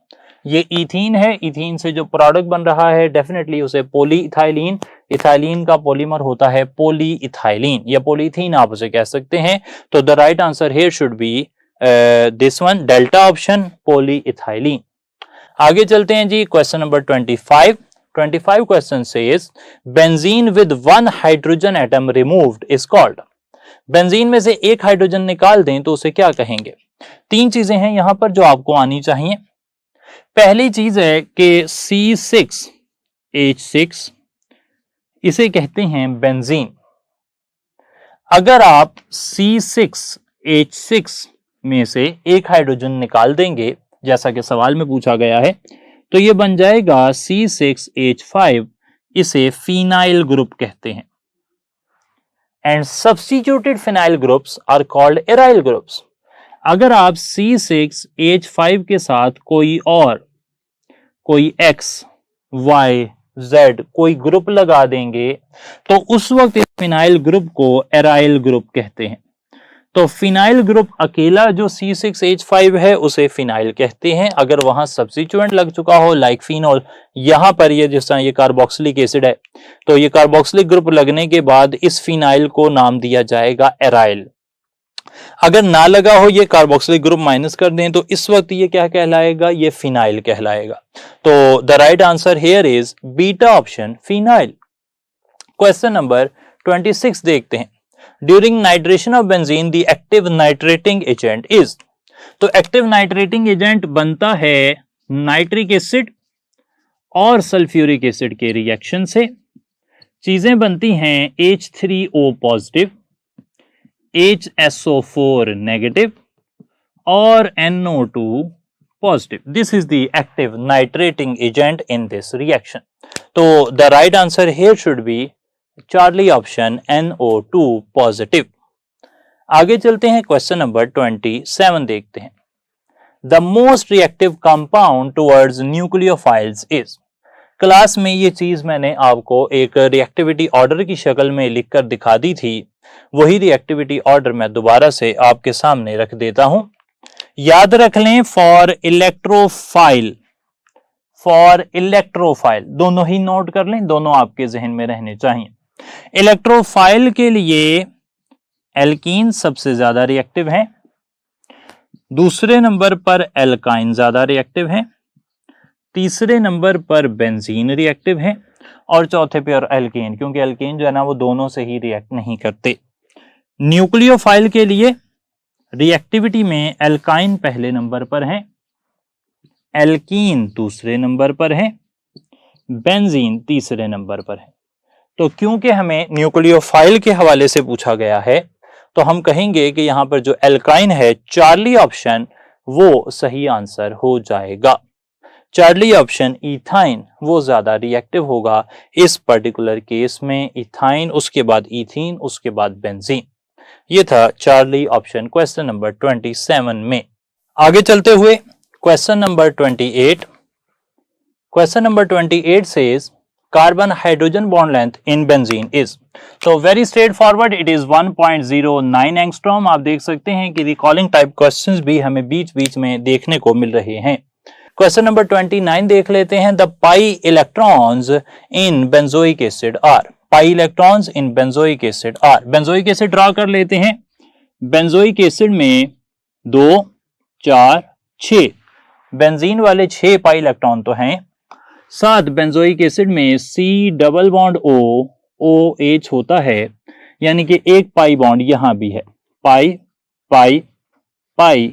ये ईथीन है, ईथीन से जो प्रोडक्ट बन रहा है डेफिनेटली उसे पॉलीइथाइलिन, इथाइलिन का पॉलीमर होता है पॉलीइथाइलिन या पॉलीथीन आप उसे कह सकते हैं। तो the right answer here should be this one, delta option, polyethylene. आगे चलते हैं जी, question number 25 question says benzene with one hydrogen atom removed is called. Benzene में से एक हाइड्रोजन निकाल दें तो उसे क्या कहेंगे। तीन चीजें हैं यहां पर जो आपको आनी चाहिए। पहली चीज है कि C6H6 इसे कहते हैं बेंजीन। अगर आप C6H6 में से एक हाइड्रोजन निकाल देंगे जैसा कि सवाल में पूछा गया है तो ये बन जाएगा C6H5, इसे फिनाइल ग्रुप कहते हैं। And substituted phenyl groups are called aryl groups. अगर आप C6H5 के साथ कोई X, Y, Z कोई ग्रुप लगा देंगे तो उस वक्त इस फिनाइल ग्रुप को एराइल ग्रुप कहते हैं। तो फिनाइल ग्रुप अकेला जो C6H5 है उसे फिनाइल कहते हैं। अगर वहां सब्स्टिट्यूएंट लग चुका हो लाइक फिनोल, यहां पर ये जिस तरह ये कार्बोक्सिलिक एसिड है तो ये कार्बोक्सिलिक ग्रुप लगने के बाद इस फिनाइल को नाम दिया जाएगा एराइल। अगर ना लगा हो ये कार्बोक्सिलिक ग्रुप माइनस कर दें तो इस वक्त ये क्या कहलाएगा, ये फिनाइल कहलाएगा। तो the right answer here is beta option phenyl. Question number 26 देखते हैं। During nitration of benzene the active nitrating agent is. तो एक्टिव नाइट्रेटिंग एजेंट बनता है नाइट्रिक एसिड और सल्फ्यूरिक एसिड के रिएक्शन से। चीजें बनती हैं H3O पॉजिटिव, HSO4 नेगेटिव और NO2 positive. This is the active nitrating agent in this reaction. तो the right answer here should be Charlie option NO2 positive. आगे चलते हैं, क्वेश्चन नंबर 27 देखते हैं। The most reactive compound towards nucleophiles is. Class में ये चीज मैंने आपको एक रिएक्टिविटी ऑर्डर की शक्ल में लिखकर दिखा दी थी, वही रिएक्टिविटी ऑर्डर मैं दोबारा से आपके सामने रख देता हूं। याद रख लें फॉर इलेक्ट्रोफाइल, फॉर इलेक्ट्रोफाइल दोनों ही नोट कर लें, दोनों आपके जहन में रहने चाहिए। इलेक्ट्रोफाइल के लिए एल्कीन सबसे ज्यादा रिएक्टिव है, दूसरे नंबर पर एल्काइन ज्यादा रिएक्टिव है, तीसरे नंबर पर बेंजीन रिएक्टिव है और चौथे पर एल्केन, क्योंकि एल्केन जो है ना वो दोनों से ही रिएक्ट नहीं करते। न्यूक्लियोफाइल के लिए रिएक्टिविटी में एल्काइन पहले नंबर पर है, एल्कीन दूसरे नंबर पर है, बेंजीन तीसरे नंबर पर है। तो क्योंकि हमें न्यूक्लियोफाइल के हवाले से पूछा गया है तो हम कहेंगे कि यहां पर जो एल्काइन है चार्ली ऑप्शन वो सही आंसर हो जाएगा। चार्ली ऑप्शन इथाइन वो ज्यादा रिएक्टिव होगा इस पर्टिकुलर केस में। इथाइन, उसके बाद इथीन, उसके बाद बेंजीन। ये था चार्ली ऑप्शन क्वेश्चन नंबर 27 में। आगे चलते हुए question number 28। Question number 28 says carbon hydrogen bond length in benzene is. तो very straight forward, it is 1.09 angstrom. आप देख सकते हैं कि रिकॉलिंग टाइप क्वेश्चंस भी हमें बीच बीच में देखने को मिल रहे हैं। क्वेश्चन नंबर 29 देख लेते हैं। The pi electrons in benzoic acid are. Pi electrons in benzoic acid are. Benzoic acid draw कर लेते हैं। बेंजोइक एसिड में 2, 4, 6 बेंजीन वाले 6 पाई इलेक्ट्रॉन तो हैं। 7 बेंजोइक एसिड में C double bond O OH होता है, यानी कि एक पाई बॉन्ड यहां भी है। पाई पाई पाई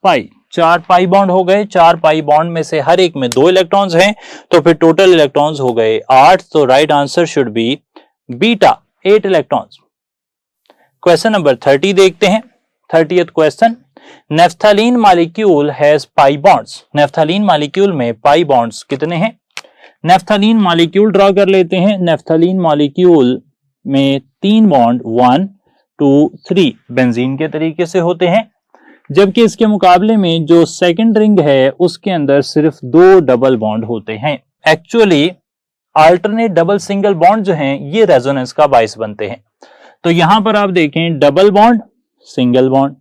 पाई, 4 पाई बॉन्ड हो गए। 4 पाई बॉन्ड में से हर एक में 2 इलेक्ट्रॉन्स हैं, तो फिर टोटल इलेक्ट्रॉन्स हो गए 8। तो right answer should B beta, 8 electrons. Question number 30 देखते हैं। 30th question. Naphthalene molecule has pi bonds. Naphthalene molecule में पाई बॉन्ड्स कितने हैं? नेफ्थलीन मॉलिक्यूल ड्रा कर लेते हैं। नेफ्थलीन मॉलिक्यूल में 3 बॉन्ड 1, 2, 3 बेंजीन के तरीके से होते हैं, जबकि इसके मुकाबले में जो सेकंड रिंग है उसके अंदर सिर्फ 2 डबल बॉन्ड होते हैं। Actually alternate double single bond जो हैं ये रेजोनेंस का बायस बनते हैं। तो यहां पर आप देखें double bond single bond,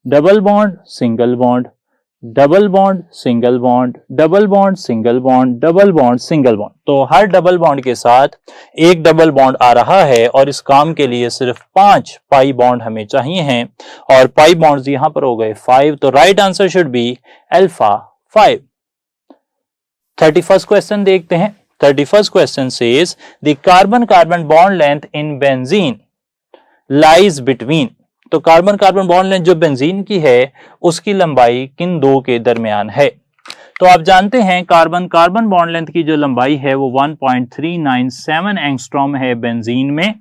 double bond single bond, double bond single bond, double bond single bond, double bond single bond. तो हर डबल बॉन्ड के साथ एक डबल बॉन्ड आ रहा है और इस काम के लिए सिर्फ 5 पाई बॉन्ड हमें चाहिए हैं और पाई बॉन्ड्स यहां पर हो गए 5। तो right answer should be alpha 5। 31st question देखते हैं। 31st question says the carbon carbon bond length in benzene lies between. तो कार्बन कार्बन बॉन्ड लेंथ जो बेंजीन की है उसकी लंबाई किन दो के दरमियान है? तो आप जानते हैं कार्बन कार्बन बॉन्ड लेंथ की जो लंबाई है वो 1.397 एंगस्ट्रॉम है बेंजीन में।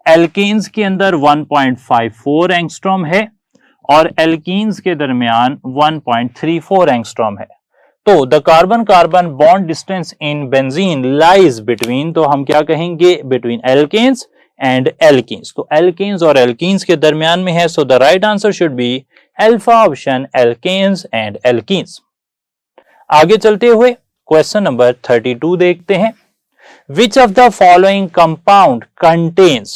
एल्केन्स के अंदर 1.54 एंगस्ट्रॉम है और एल्कीन्स के दरमियान 1.34 एंगस्ट्रॉम है। तो the carbon carbon bond distance in benzene lies between, तो हम क्या कहेंगे? Between alkanes and alkenes. तो एल्कीन्स और एल्कीन्स के दरमियान में है। So the right answer should be alpha option alkanes and alkenes. आगे चलते हुए क्वेश्चन नंबर 32 देखते हैं। Which of the following compound contains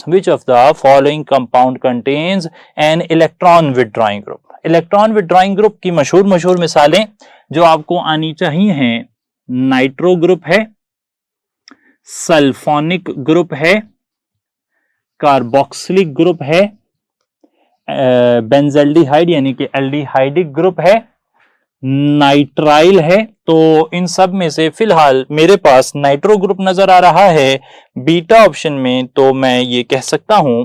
an electron withdrawing group? Electron withdrawing group की मशहूर मिसालें जो आपको आनी चाहिए हैं, नाइट्रो ग्रुप है, सल्फोनिक ग्रुप है, कार्बोक्सिलिक ग्रुप है, बेंजल्डिहाइड यानी कि एल्डिहाइडिक ग्रुप है, नाइट्राइल है। तो इन सब में से फिलहाल मेरे पास नाइट्रो ग्रुप नजर आ रहा है बीटा ऑप्शन में, तो मैं ये कह सकता हूं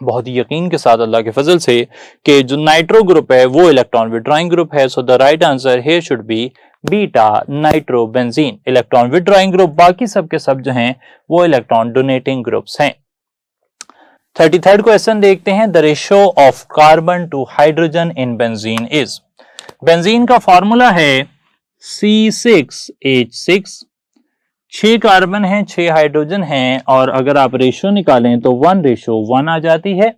बहुत ही यकीन के साथ अल्लाह के फजल से कि जो नाइट्रो ग्रुप है वो इलेक्ट्रॉन विथड्रॉइंग ग्रुप है। So the right answer here should B beta nitrobenzene, electron withdrawing group. बाकी सब के सब जो हैं वो इलेक्ट्रॉन डोनेटिंग ग्रुप्स हैं। 33rd क्वेश्चन देखते हैं। The ratio of carbon to hydrogen in benzene is. Benzene का फॉर्मूला है C6H6, 6 कार्बन है, 6 हाइड्रोजन हैं, और अगर आप रेशियो निकालें तो 1:1 आ जाती है।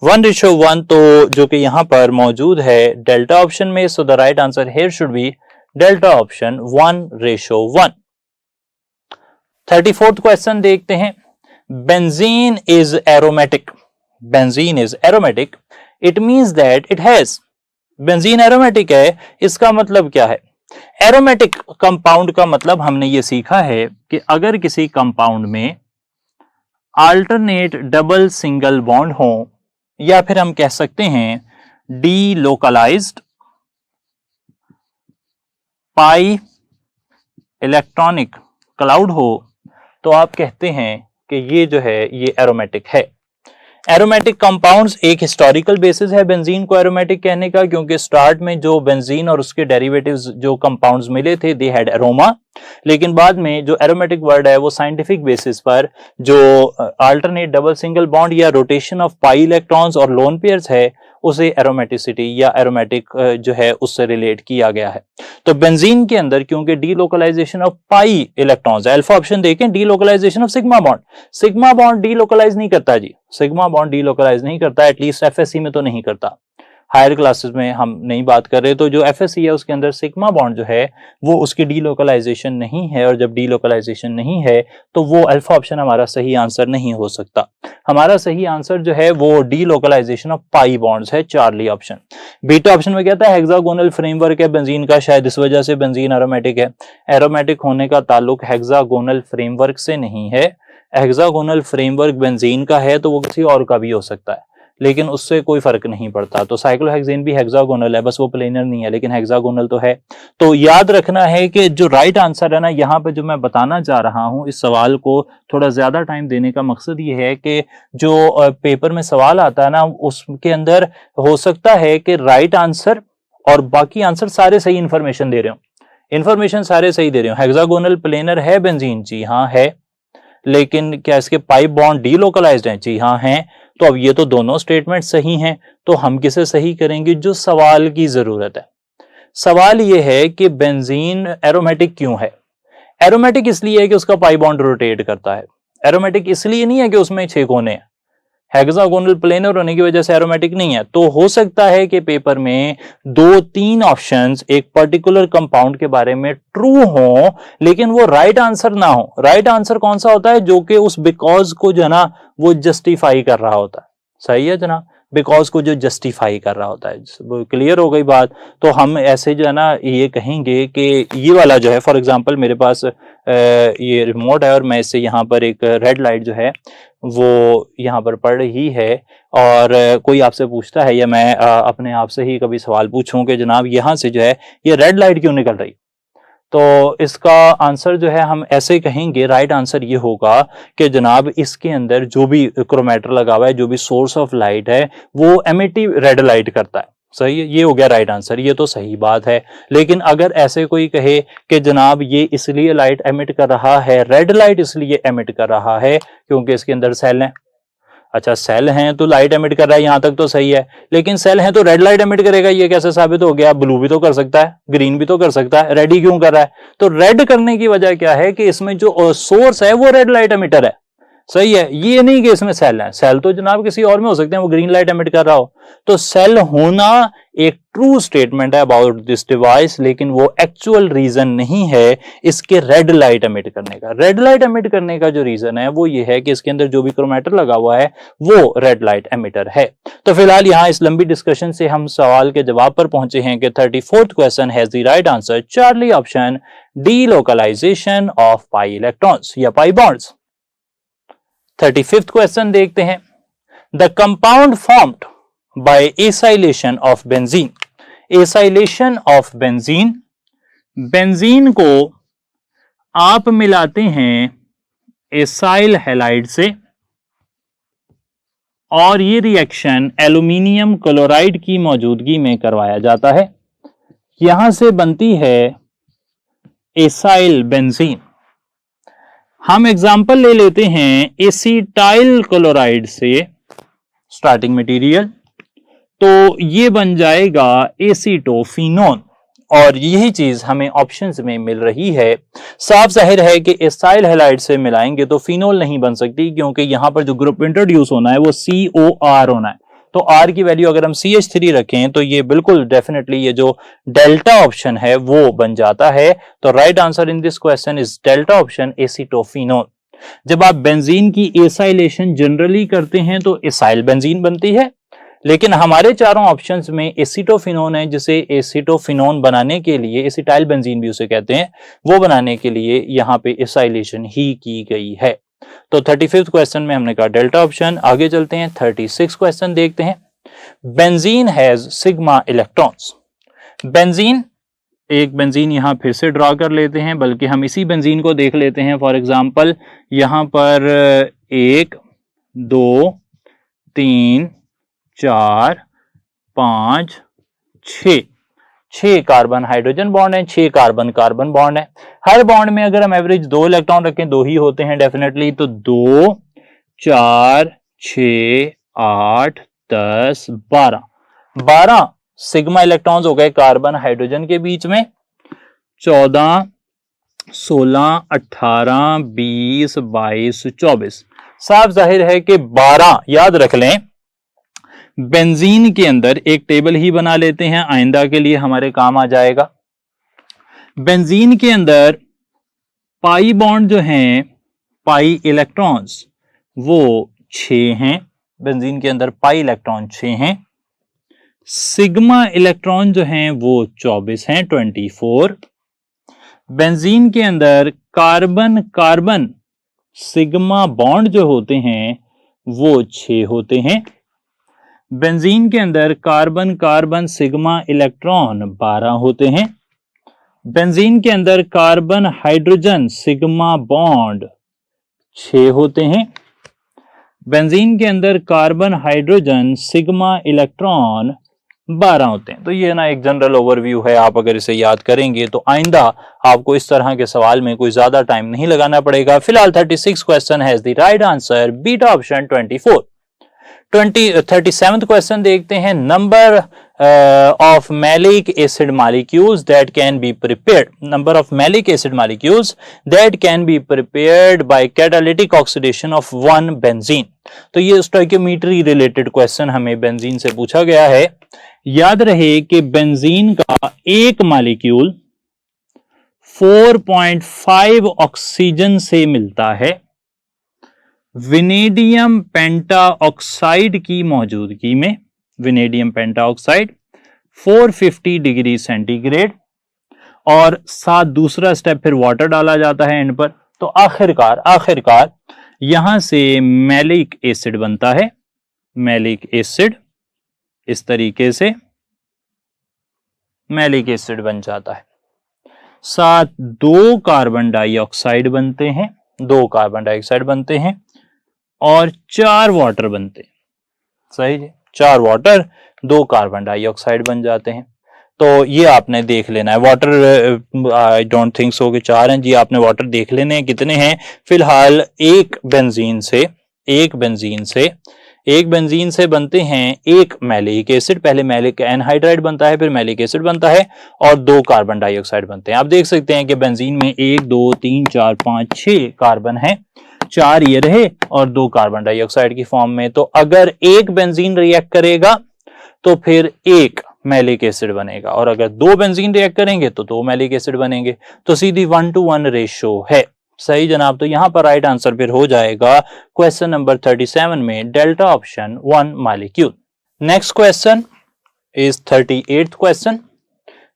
1:1 तो जो कि यहां पर मौजूद है डेल्टा ऑप्शन में। सो the right answer here should B delta option 1:1। 34th question देखते हैं। Benzene is aromatic. Benzene is aromatic, it means that it has. Benzene aromatic है, इसका मतलब क्या है? एरोमेटिक कंपाउंड का मतलब हमने ये सीखा है कि अगर किसी कंपाउंड में अल्टरनेट डबल सिंगल बॉन्ड हो, या फिर हम कह सकते हैं डीलोकलाइज्ड पाई इलेक्ट्रॉनिक क्लाउड हो, तो आप कहते हैं कि ये जो है ये एरोमेटिक है। एरोमेटिक कंपाउंड्स एक हिस्टोरिकल बेसिस है बेंजीन को एरोमेटिक कहने का, क्योंकि स्टार्ट में जो बेंजीन और उसके डेरिवेटिव्स जो कंपाउंड्स मिले थे दे हैड एरोमा, लेकिन बाद में जो एरोमेटिक वर्ड है वो साइंटिफिक बेसिस पर जो अल्टरनेट डबल सिंगल बॉन्ड या रोटेशन ऑफ पाई इलेक्ट्रॉन्स और लोन पेयर्स है उसे एरोमेटिसिटी या एरोमेटिक जो है उससे रिलेट किया गया है। तो बेंजीन के अंदर क्योंकि delocalization of pi electrons, alpha option देखें, delocalization of sigma bond delocalize नहीं करता जी, सिग्मा बॉन्ड डीलोकलाइज नहीं करता, एटलीस्ट एफएससी में तो नहीं करता। हायर क्लासेस में हम नहीं बात कर रहे, तो जो एफएससी है उसके अंदर सिग्मा बॉन्ड जो है वो उसकी डीलोकलाइजेशन नहीं है, और जब डीलोकलाइजेशन नहीं है तो वो अल्फा ऑप्शन हमारा सही आंसर नहीं हो सकता। हमारा सही आंसर जो है वो डीलोकलाइजेशन ऑफ पाई बॉन्ड्स है, चार्ली ऑप्शन। बीटा ऑप्शन में कहता है हेक्सागोनल फ्रेमवर्क है बेंजीन का, शायद इस वजह से बेंजीन एरोमेटिक है। एरोमेटिक होने का ताल्लुक हेक्सागोनल फ्रेमवर्क से नहीं है। हेक्सागोनल फ्रेमवर्क बेंजीन का है तो वो किसी और का भी हो सकता है, लेकिन उससे कोई फर्क नहीं पड़ता। तो साइक्लोहेक्सेन भी हेक्सागोनल है, बस वो प्लेनर नहीं है, लेकिन हेक्सागोनल तो है। तो याद रखना है कि जो राइट आंसर है ना, यहाँ पे जो मैं बताना चाह रहा हूँ, इस सवाल को थोड़ा ज्यादा टाइम देने का मकसद ये है कि जो पेपर में सवाल आता है ना उसके अंदर हो सकता है कि राइट आंसर और बाकी आंसर सारे सही इंफॉर्मेशन दे रहे हो, इंफॉर्मेशन सारे सही दे रहे हो। हेक्सागोनल प्लेनर है बेंजीन, जी हाँ है, लेकिन क्या इसके पाई बॉन्ड डीलोकलाइज्ड हैं? जी हाँ हैं। तो अब ये तो दोनों स्टेटमेंट सही हैं, तो हम किसे सही करेंगे? जो सवाल की जरूरत है। सवाल ये है कि बेंजीन एरोमेटिक क्यों है? एरोमेटिक इसलिए है कि उसका पाई बॉन्ड रोटेट करता है। एरोमेटिक इसलिए नहीं है कि उसमें 6 कोने हैं। हेक्सागोनल प्लेनर होने की वजह से एरोमेटिक नहीं है। तो हो सकता है कि पेपर में 2-3 ऑप्शंस एक पर्टिकुलर कंपाउंड के बारे में ट्रू हो, लेकिन वो राइट आंसर ना हो। राइट आंसर कौन सा होता है? जो कि उस बिकॉज को जो है ना वो जस्टिफाई कर रहा होता है। सही है जनाब, बिकॉज को जो जस्टिफाई कर रहा होता है। क्लियर हो गई बात? तो हम ऐसे जो है ना ये कहेंगे कि ये वाला जो है, फॉर एग्जांपल मेरे पास ये रिमोट है और मैं इससे यहाँ पर एक रेड लाइट जो है वो यहाँ पर पड़ रही है, और कोई आपसे पूछता है या मैं अपने आप से ही कभी सवाल पूछूं कि जनाब यहाँ से जो है ये रेड लाइट क्यों निकल रही, तो इसका आंसर जो है हम ऐसे कहेंगे, राइट आंसर ये होगा कि जनाब इसके अंदर जो भी क्रोमेटर लगा हुआ है, जो भी सोर्स ऑफ लाइट है वो एमिटिव रेड लाइट करता है। सही है, ये हो गया राइट आंसर, ये तो सही बात है। लेकिन अगर ऐसे कोई कहे कि जनाब ये इसलिए लाइट एमिट कर रहा है, रेड लाइट इसलिए एमिट कर रहा है क्योंकि इसके अंदर सेल हैं। अच्छा, सेल हैं तो लाइट एमिट कर रहा है, यहां तक तो सही है, लेकिन सेल हैं तो रेड लाइट एमिट करेगा, ये कैसे साबित हो गया? ब्लू भी तो कर सकता है, ग्रीन भी तो कर सकता है, रेड ही क्यों कर रहा है? तो रेड करने की वजह क्या है कि इसमें जो सोर्स है वो रेड लाइट एमिटर है। सही है, ये नहीं कि इसमें सेल है, सेल तो जनाब किसी और में हो सकते हैं, वो ग्रीन लाइट एमिट कर रहा हो। तो सेल होना एक ट्रू स्टेटमेंट है अबाउट दिस डिवाइस, लेकिन वो एक्चुअल रीजन नहीं है इसके रेड लाइट एमिट करने का। रेड लाइट एमिट करने का जो रीजन है वो ये है कि इसके अंदर जो भी क्रोमेटर लगा हुआ है वो रेड लाइट एमिटर है। तो फिलहाल यहां इस लंबी डिस्कशन से हम सवाल के जवाब पर पहुंचे हैं कि 34th question has the right answer charlie option D, localization of pi electrons या पाई बॉन्ड्स। 35th क्वेश्चन देखते हैं। The compound formed by acylation of benzene. Acylation of benzene, benzene को आप मिलाते हैं एसाइल हैलाइड से और ये रिएक्शन एल्यूमिनियम क्लोराइड की मौजूदगी में करवाया जाता है। यहां से बनती है एसाइल बेंजीन। हम एग्जाम्पल ले लेते हैं एसीटाइल क्लोराइड से स्टार्टिंग मटेरियल, तो ये बन जाएगा एसीटोफिनोन और यही चीज हमें ऑप्शंस में मिल रही है। साफ जाहिर है कि एसाइल हैलाइड से मिलाएंगे तो फिनोल नहीं बन सकती, क्योंकि यहां पर जो ग्रुप इंट्रोड्यूस होना है वो COR होना है। तो R की वैल्यू अगर हम CH3 रखें तो ये बिल्कुल डेफिनेटली ये जो डेल्टा ऑप्शन है वो बन जाता है। तो right answer in this question is delta option acetophenol. जब आप बेंजीन की एसाइलेशन जनरली करते हैं तो एसाइल बेंजीन बनती है, लेकिन हमारे चारों ऑप्शंस में एसीटोफिनोन है, जिसे एसीटोफिनोन बनाने के लिए, एसिटाइल बेंजीन भी उसे कहते हैं, वो बनाने के लिए यहां पे एसाइलेशन ही की गई है। तो 35th क्वेश्चन में हमने कहा डेल्टा ऑप्शन। आगे चलते हैं 36 क्वेश्चन देखते हैं। Benzene has sigma electrons. Benzene, एक बेंजीन यहां फिर से ड्रॉ कर लेते हैं, बल्कि हम इसी बेंजीन को देख लेते हैं। फॉर एग्जांपल यहां पर 1 2 3 4 5 6 कार्बन हाइड्रोजन बॉन्ड है, 6 कार्बन कार्बन बॉन्ड है। हर बॉन्ड में अगर हम एवरेज 2 इलेक्ट्रॉन रखें, 2 ही होते हैं डेफिनेटली, तो 2 4 6 8 10 12 सिग्मा इलेक्ट्रॉन्स हो गए कार्बन हाइड्रोजन के बीच में। 14 16 18 20 22 24। साफ जाहिर है कि 12 याद रख लें। बेंजीन के अंदर एक टेबल ही बना लेते हैं, आइंदा के लिए हमारे काम आ जाएगा। बेंजीन के अंदर पाई बॉन्ड जो हैं, पाई इलेक्ट्रॉन्स, वो 6 हैं। बेंजीन के अंदर पाई इलेक्ट्रॉन 6 हैं। सिग्मा इलेक्ट्रॉन जो हैं वो 24 हैं, 24। बेंजीन के अंदर कार्बन कार्बन सिग्मा बॉन्ड जो होते हैं वो 6 होते हैं। बेंजीन के अंदर कार्बन कार्बन सिग्मा इलेक्ट्रॉन 12 होते हैं। बेंजीन के अंदर कार्बन हाइड्रोजन सिग्मा बॉन्ड 6 होते हैं। बेंजीन के अंदर कार्बन हाइड्रोजन सिग्मा इलेक्ट्रॉन 12 होते हैं। तो ये ना एक जनरल ओवरव्यू है, आप अगर इसे याद करेंगे तो आइंदा आपको इस तरह के सवाल में कोई ज्यादा टाइम नहीं लगाना पड़ेगा। फिलहाल 36 question has the right answer beta option 24। 37th question देखते हैं। Number of malic acid molecules that can be prepared. Number of malic acid molecules that can be prepared by catalytic oxidation of one benzene. तो ये stoichiometry related question हमें benzene से पूछा गया है। याद रहे कि बेंजीन का एक मॉलिक्यूल 4.5 ऑक्सीजन से मिलता है विनेडियम पेंटाऑक्साइड की मौजूदगी में। विनेडियम पेंटाऑक्साइड 450 डिग्री सेंटीग्रेड, और साथ दूसरा स्टेप फिर वाटर डाला जाता है एंड पर। तो आखिरकार यहां से मैलिक एसिड बनता है। मैलिक एसिड इस तरीके से मैलिक एसिड बन जाता है। साथ 2 कार्बन डाइऑक्साइड बनते हैं, 2 कार्बन डाइऑक्साइड बनते हैं और 4 वाटर बनते हैं। सही है, 4 वाटर 2 कार्बन डाइऑक्साइड बन जाते हैं। तो ये आपने देख लेना है। Water I don't think so कि 4 हैं जी, आपने वाटर देख लेने हैं कितने हैं। फिलहाल एक बेंजीन से बनते हैं एक मैलिक एसिड। पहले मैलिक एनहाइड्राइड बनता है, फिर मैलिक एसिड बनता है और 2 कार्बन डाइऑक्साइड बनते हैं। आप देख सकते हैं कि बेंजीन में 1 2 3 4 5 6 कार्बन हैं। 4 ये रहे और 2 कार्बन डाइऑक्साइड की फॉर्म में। तो अगर एक बेंजीन रिएक्ट करेगा तो फिर एक मैलिक एसिड बनेगा, और अगर 2 बेंजीन रिएक्ट करेंगे तो 2 मैलिक एसिड बनेंगे। तो सीधी 1:1 रेशियो है। सही जनाब। तो यहां पर राइट आंसर फिर हो जाएगा क्वेश्चन नंबर 37 में delta option 1 molecule. Next question is 38th question.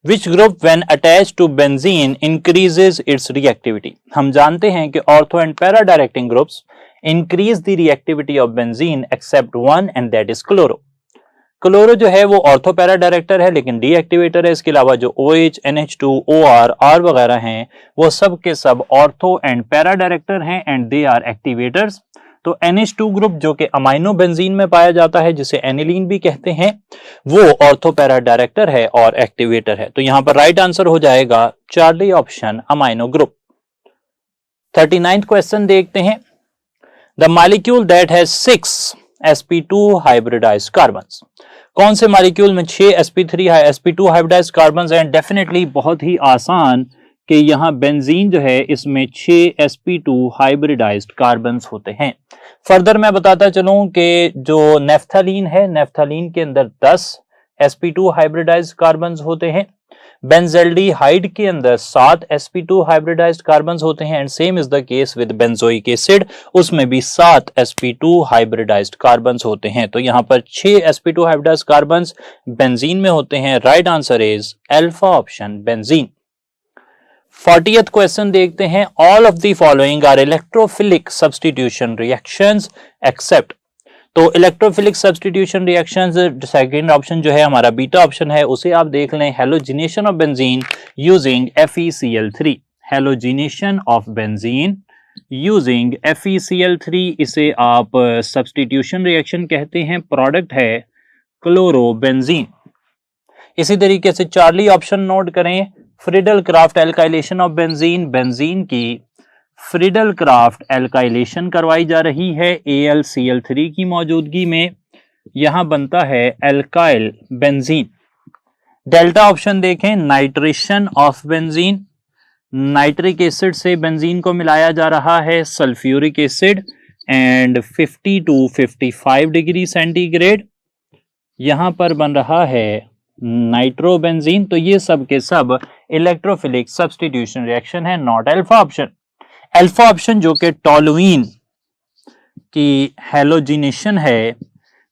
Which group when attached to benzene increases its reactivity? हम जानते हैं कि ortho and para directing groups increase the reactivity of benzene except one and that is chloro. Chloro जो है वो ortho para director है लेकिन deactivator है। इसके अलावा जो OH, NH2, OR, R वगैरह हैं वो सब के सब ऑर्थो एंड पैरा डायरेक्टर हैं एंड दे आर एक्टिवेटर्स। तो NH2 ग्रुप जो कि अमाइनो बेंजीन में पाया जाता है जिसे एनिलीन भी कहते हैं वो ऑर्थो पैरा डायरेक्टर है और एक्टिवेटर है। तो यहां पर राइट आंसर हो जाएगा charlie option amino group. 39th question देखते हैं। The molecule that has 6 sp2 hybridized carbons. कौन से मॉलिक्यूल में 6 sp2 हाइब्रिडाइज्ड कार्बन्स हैं? डेफिनेटली बहुत ही आसान कि यहां बेंजीन जो है इसमें 6 sp2 हाइब्रिडाइज्ड कार्बन्स होते हैं। फर्दर मैं बताता चलूं कि जो नेफ्थलीन है, नेफ्थलीन के अंदर 10 sp2 हाइब्रिडाइज्ड कार्बन्स होते हैं। बेंजल्डिहाइड के अंदर 7 sp2 हाइब्रिडाइज्ड कार्बन्स होते हैं and same is the case with benzoic acid, उसमें भी 7 sp2 हाइब्रिडाइज्ड कार्बन्स होते हैं। तो यहां पर 6 sp2 हाइब्रिडाइज्ड कार्बन्स बेंजीन में होते हैं। Right answer is alpha option benzene. 40th question देखते हैं। All of the following are electrophilic substitution reactions except. तो electrophilic substitution reactions second option जो है हमारा बीटा ऑप्शन है, उसे आप देख लें। Halogenation of benzene using FeCl3। Halogenation of benzene using FeCl3 इसे आप सब्स्टिट्यूशन रिएक्शन कहते हैं। प्रोडक्ट है क्लोरोबेंजीन। इसी तरीके से चार्ली ऑप्शन नोट करें। Friedel craft alkylation of benzene, benzene की फ्रीडल क्राफ्ट एल्काइलेशन करवाई जा रही है AlCl3 की मौजूदगी में। यहां बनता है एल्काइल बेंजीन। डेल्टा ऑप्शन देखें। Nitration of benzene, nitric acid से बेंजीन को मिलाया जा रहा है sulphuric acid and 50 to 55 degree centigrade यहां पर बन रहा है नाइट्रोबेंजीन। तो ये सब के सब इलेक्ट्रोफिलिक सब्स्टिट्यूशन रिएक्शन है, not alpha option. Alpha option जो कि टोलुइन की हैलोजिनेशन है,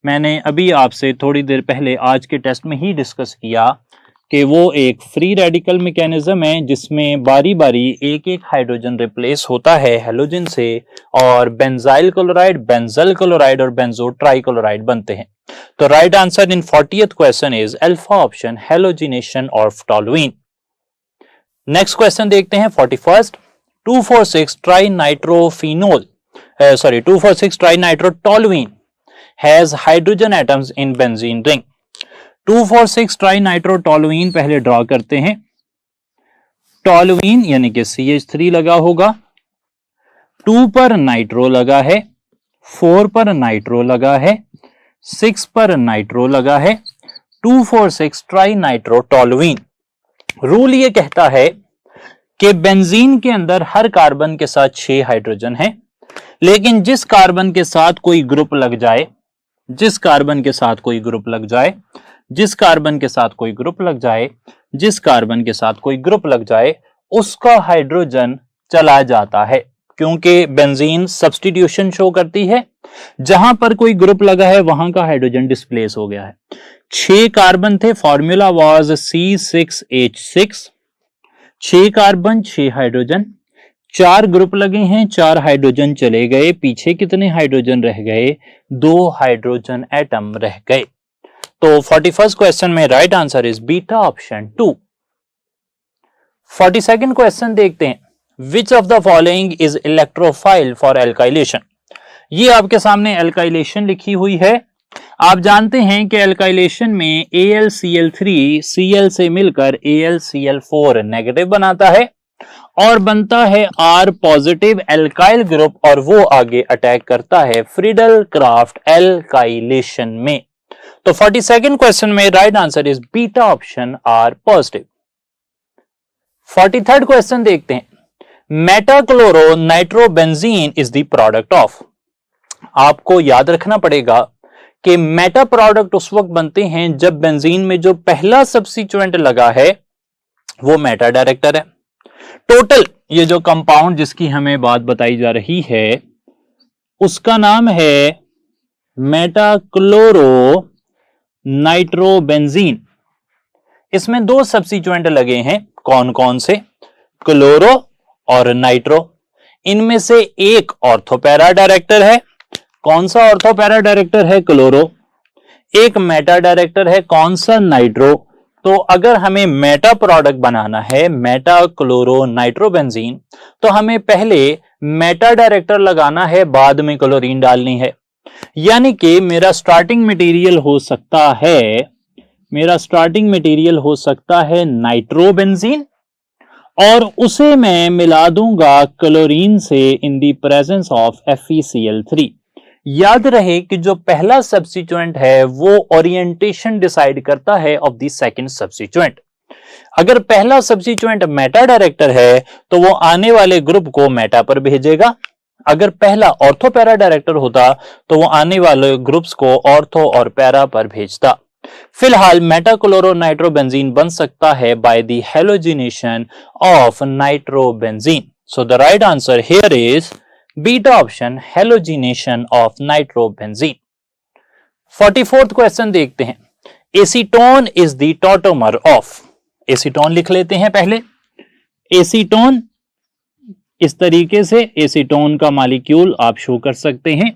मैंने अभी आपसे थोड़ी देर पहले आज के टेस्ट में ही डिस्कस किया कि वो एक फ्री रेडिकल मैकेनिज्म है जिसमें बारी बारी एक एक हाइड्रोजन रिप्लेस होता है हैलोजन से और बेंजाइल क्लोराइड, बेंजल क्लोराइड और बेंजो ट्राइक्लोराइड बनते हैं। तो right answer in 40th question is alpha option halogenation of toluene. Next question देखते हैं 41st। 2,4,6 trinitrophenol 2,4,6 trinitrotoluene has hydrogen atoms in benzene ring. 2,4,6 trinitrotoluene पहले ड्रॉ करते हैं। टोलुइन यानी कि CH3 लगा होगा, 2 पर नाइट्रो लगा है, 4 पर नाइट्रो लगा है, 6 पर नाइट्रो लगा है। 2,4,6 ट्राइनाइट्रोटोलुइन। रूल ये कहता है कि बेंजीन के अंदर हर कार्बन के साथ 6 हाइड्रोजन है, लेकिन जिस कार्बन के साथ कोई ग्रुप लग जाए, जिस कार्बन के साथ कोई ग्रुप लग जाए, जिस कार्बन के साथ कोई ग्रुप लग जाए, जिस कार्बन के साथ कोई ग्रुप लग जाए उसका हाइड्रोजन चला जाता है, क्योंकि बेंजीन सब्स्टिट्यूशन शो करती है। जहां पर कोई ग्रुप लगा है वहां का हाइड्रोजन डिस्प्लेस हो गया है। 6 कार्बन थे, formula was C6H6। 6 carbon 6 hydrogen, 4 group लगे हैं, 4 हाइड्रोजन चले गए, पीछे कितने हाइड्रोजन रह गए? 2 हाइड्रोजन एटम रह गए। तो 41st क्वेश्चन में right answer is beta option 2। 42nd question देखते हैं। Which of the following is electrophile for alkylation. ये आपके सामने एल्काइलेशन लिखी हुई है। आप जानते हैं कि एल्काइलेशन में AlCl3 Cl से मिलकर AlCl4 नेगेटिव बनाता है और बनता है R पॉजिटिव एल्काइल ग्रुप और वो आगे अटैक करता है फ्रीडल क्राफ्ट एल्काइलेशन में। तो 42nd क्वेश्चन में right answer is beta option R positive. 43rd question देखते हैं। Metachloro nitrobenzene is the product of. आपको याद रखना पड़ेगा कि मेटा प्रोडक्ट उस वक्त बनते हैं जब बेंजीन में जो पहला सब्स्टिट्यूएंट लगा है वो मेटा डायरेक्टर है। टोटल ये जो कंपाउंड जिसकी हमें बात बताई जा रही है उसका नाम है मेटाक्लोरो नाइट्रोबेंजीन। इसमें दो सब्स्टिट्यूएंट लगे हैं, कौन कौन से? क्लोरो और नाइट्रो। इनमें से एक ऑर्थोपैरा डायरेक्टर है, कौन सा ऑर्थोपैरा डायरेक्टर है? क्लोरो। एक मेटा डायरेक्टर है, कौन सा? नाइट्रो। तो अगर हमें मेटा प्रोडक्ट बनाना है मेटा क्लोरो नाइट्रोबेंजीन तो हमें पहले मेटा डायरेक्टर लगाना है, बाद में क्लोरीन डालनी है। यानी कि मेरा स्टार्टिंग मटेरियल हो सकता है नाइट्रोबेंजीन और उसे मैं मिला दूंगा क्लोरीन से इन द प्रेजेंस ऑफ FeCl3। याद रहे कि जो पहला सब्स्टिट्यूएंट है वो ओरिएंटेशन डिसाइड करता है ऑफ द सेकंड सब्स्टिट्यूएंट। अगर पहला सब्स्टिट्यूएंट मेटा डायरेक्टर है तो वो आने वाले ग्रुप को मेटा पर भेजेगा। अगर पहला ऑर्थोपैरा डायरेक्टर होता तो वो आने वाले ग्रुप्स को ऑर्थो और पैरा पर भेजता। फिलहाल मेटाक्लोरो नाइट्रोबेंजीन बन सकता है by the halogenation of nitrobenzene. So the right answer here is beta option, halogenation of nitrobenzene. 44th question देखते हैं। Acetone is the tautomer of. Acetone लिख लेते हैं पहले। एसीटोन इस तरीके से एसीटोन का मॉलिक्यूल आप शो कर सकते हैं।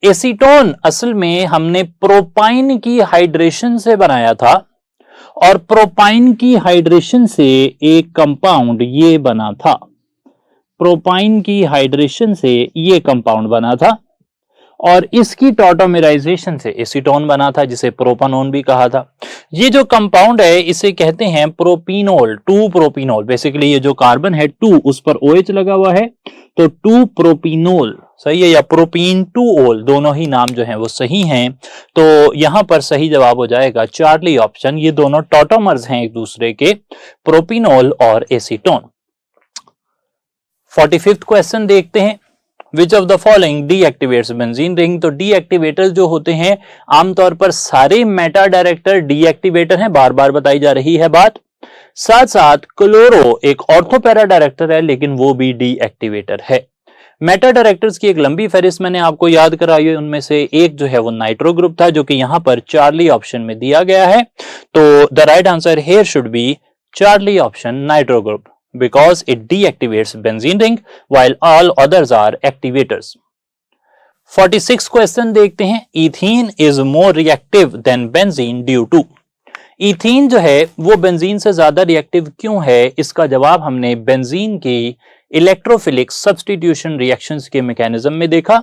एसीटोन असल में हमने प्रोपाइन की हाइड्रेशन से बनाया था और प्रोपाइन की हाइड्रेशन से एक कंपाउंड ये बना था। प्रोपाइन की हाइड्रेशन से ये कंपाउंड बना था और इसकी टॉटोमराइजेशन से एसीटोन बना था जिसे प्रोपानोन भी कहा था। ये जो कंपाउंड है इसे कहते हैं प्रोपिनोल, 2 प्रोपिनोल। बेसिकली ये जो कार्बन है 2 उस पर OH लगा हुआ है तो 2 प्रोपिनोल सही है, या प्रोपीन 2 ओल, दोनों ही नाम जो हैं वो सही हैं। तो यहां पर सही जवाब हो जाएगा चार्ली ऑप्शन। ये दोनों टॉटोमर्स हैं एक दूसरे के, प्रोपिनोल और एसीटोन। 45th क्वेश्चन देखते हैं। Which of the following deactivates benzene ring. तो डीएक्टिवेटर्स जो होते हैं आमतौर पर सारे मेटा डायरेक्टर डीएक्टिवेटर हैं, बार बार बताई जा रही है बात। साथ साथ क्लोरो एक ऑर्थोपैरा डायरेक्टर है लेकिन वो भी डीएक्टिवेटर है। मेटा डायरेक्टर्स की एक लंबी फहरिस्त मैंने आपको याद कराई है, उनमें से एक जो है वो नाइट्रो ग्रुप था जो कि यहां पर चार्ली ऑप्शन में दिया गया है। तो the right answer here should be Charlie option, nitro group, because it deactivates benzene ring while all others are activators. 46 question देखते हैं। Ethene is more reactive than benzene due to। Ethene जो है वो बेंजीन से ज्यादा reactive क्यों है? इसका जवाब हमने बेंजीन की इलेक्ट्रोफिलिक सब्स्टिट्यूशन रिएक्शंस के मैकेनिज्म में देखा।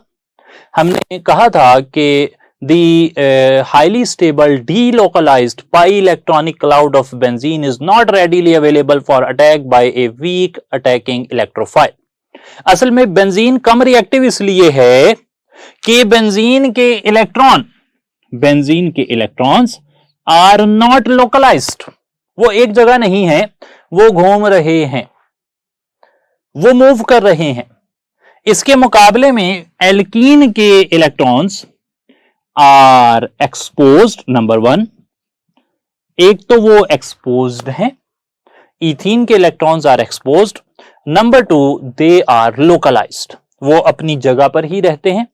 हमने कहा था कि the highly stable delocalized pi electronic cloud of benzene is not readily available for attack by a weak attacking electrophile। असल में बेंजीन कम रिएक्टिव इसलिए है कि बेंजीन के इलेक्ट्रॉन्स आर नॉट लोकलाइज्ड। वो एक जगह नहीं है, वो घूम रहे हैं, वो मूव कर रहे हैं। इसके मुकाबले में एल्कीन के इलेक्ट्रॉन्स आर एक्सपोज्ड। नंबर 1, एक तो वो एक्सपोज्ड हैं, इथीन के electrons are exposed. Number 2, they are localized, वो अपनी जगह पर ही रहते हैं,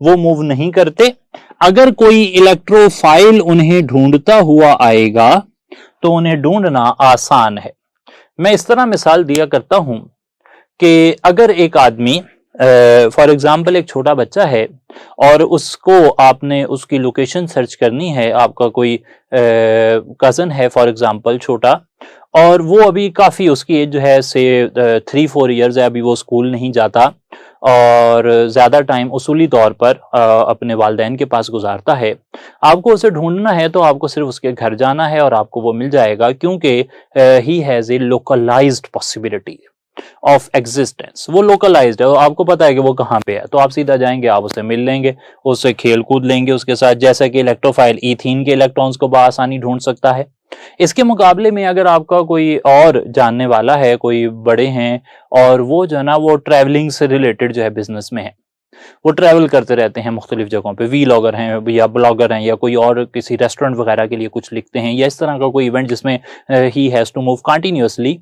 वो मूव नहीं करते। अगर कोई इलेक्ट्रोफाइल उन्हें ढूंढता हुआ आएगा तो उन्हें ढूंढना आसान है। मैं इस तरह मिसाल दिया करता हूं कि अगर एक आदमी फॉर एग्जाम्पल एक छोटा बच्चा है और उसको आपने उसकी लोकेशन सर्च करनी है, आपका कोई कजन है फॉर एग्जाम्पल छोटा, और वो अभी काफ़ी उसकी एज जो है से 3-4 ईयर्स है, अभी वो स्कूल नहीं जाता और ज़्यादा टाइम उसूली तौर पर अपने वालिदैन के पास गुजारता है। आपको उसे ढूंढना है तो आपको सिर्फ उसके घर जाना है और आपको वो मिल जाएगा, क्योंकि he has a localized possibility. Of existence, वो लोकलाइज्ड है, आपको पता है कि वो कहाँ पे है, तो आप सीधा जाएंगे, आप उससे मिल लेंगे, उससे खेल कूद लेंगे उसके साथ, जैसा कि इलेक्ट्रोफाइल ईथीन के इलेक्ट्रॉन्स को बआसानी ढूंढ सकता है। इसके मुकाबले में अगर आपका कोई और जानने वाला है, कोई बड़े हैं और वो जो है ना वो ट्रैवलिंग से रिलेटेड जो है बिजनेस में है, वो ट्रैवल करते रहते हैं मुख्तलिफ जगहों पे, वीलॉगर हैं या ब्लॉगर हैं या कोई और किसी रेस्टोरेंट वगैरह के लिए कुछ लिखते हैं या इस तरह का कोई इवेंट जिसमें he has to move continuously,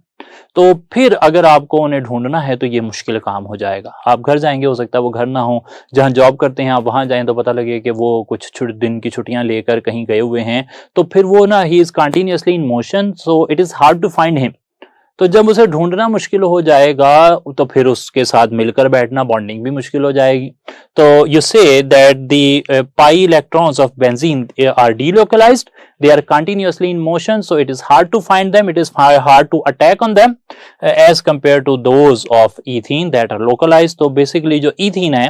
तो फिर अगर आपको उन्हें ढूंढना है तो ये मुश्किल काम हो जाएगा। आप घर जाएंगे, हो सकता है वो घर ना हो, जहां जॉब करते हैं आप वहां जाएं तो पता लगे कि वो कुछ दिन की छुट्टियां लेकर कहीं गए हुए हैं, तो फिर वो ना he is continuously in motion, so it is hard to find him. तो जब उसे ढूंढना मुश्किल हो जाएगा तो फिर उसके साथ मिलकर बैठना, बॉन्डिंग भी मुश्किल हो जाएगी। तो you say that the pi electrons of benzene are delocalized, they are continuously in motion, so it is hard to find them, it is hard to attack on them as compared to those of ethene that are localized। तो basically जो ethene है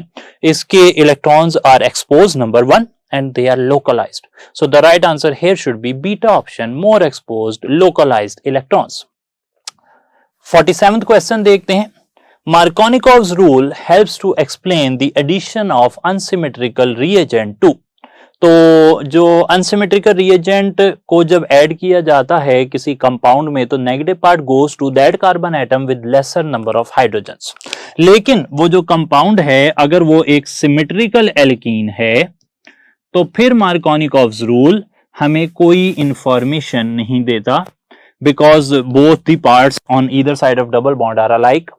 इसके electrons are exposed, number one, and they are localized, so the right answer here should be beta option, more exposed localized electrons। 47th question देखते हैं। Markovnikov's rule helps to explain the addition of unsymmetrical reagent to। तो जो unsymmetrical reagent को जब add किया जाता है किसी कंपाउंड में तो negative part goes to that carbon atom with lesser number of hydrogens. लेकिन वो जो कंपाउंड है अगर वो एक सिमेट्रिकल एल्कीन है तो फिर Markovnikov's रूल हमें कोई इंफॉर्मेशन नहीं देता, because both the parts on either side of double bond are alike।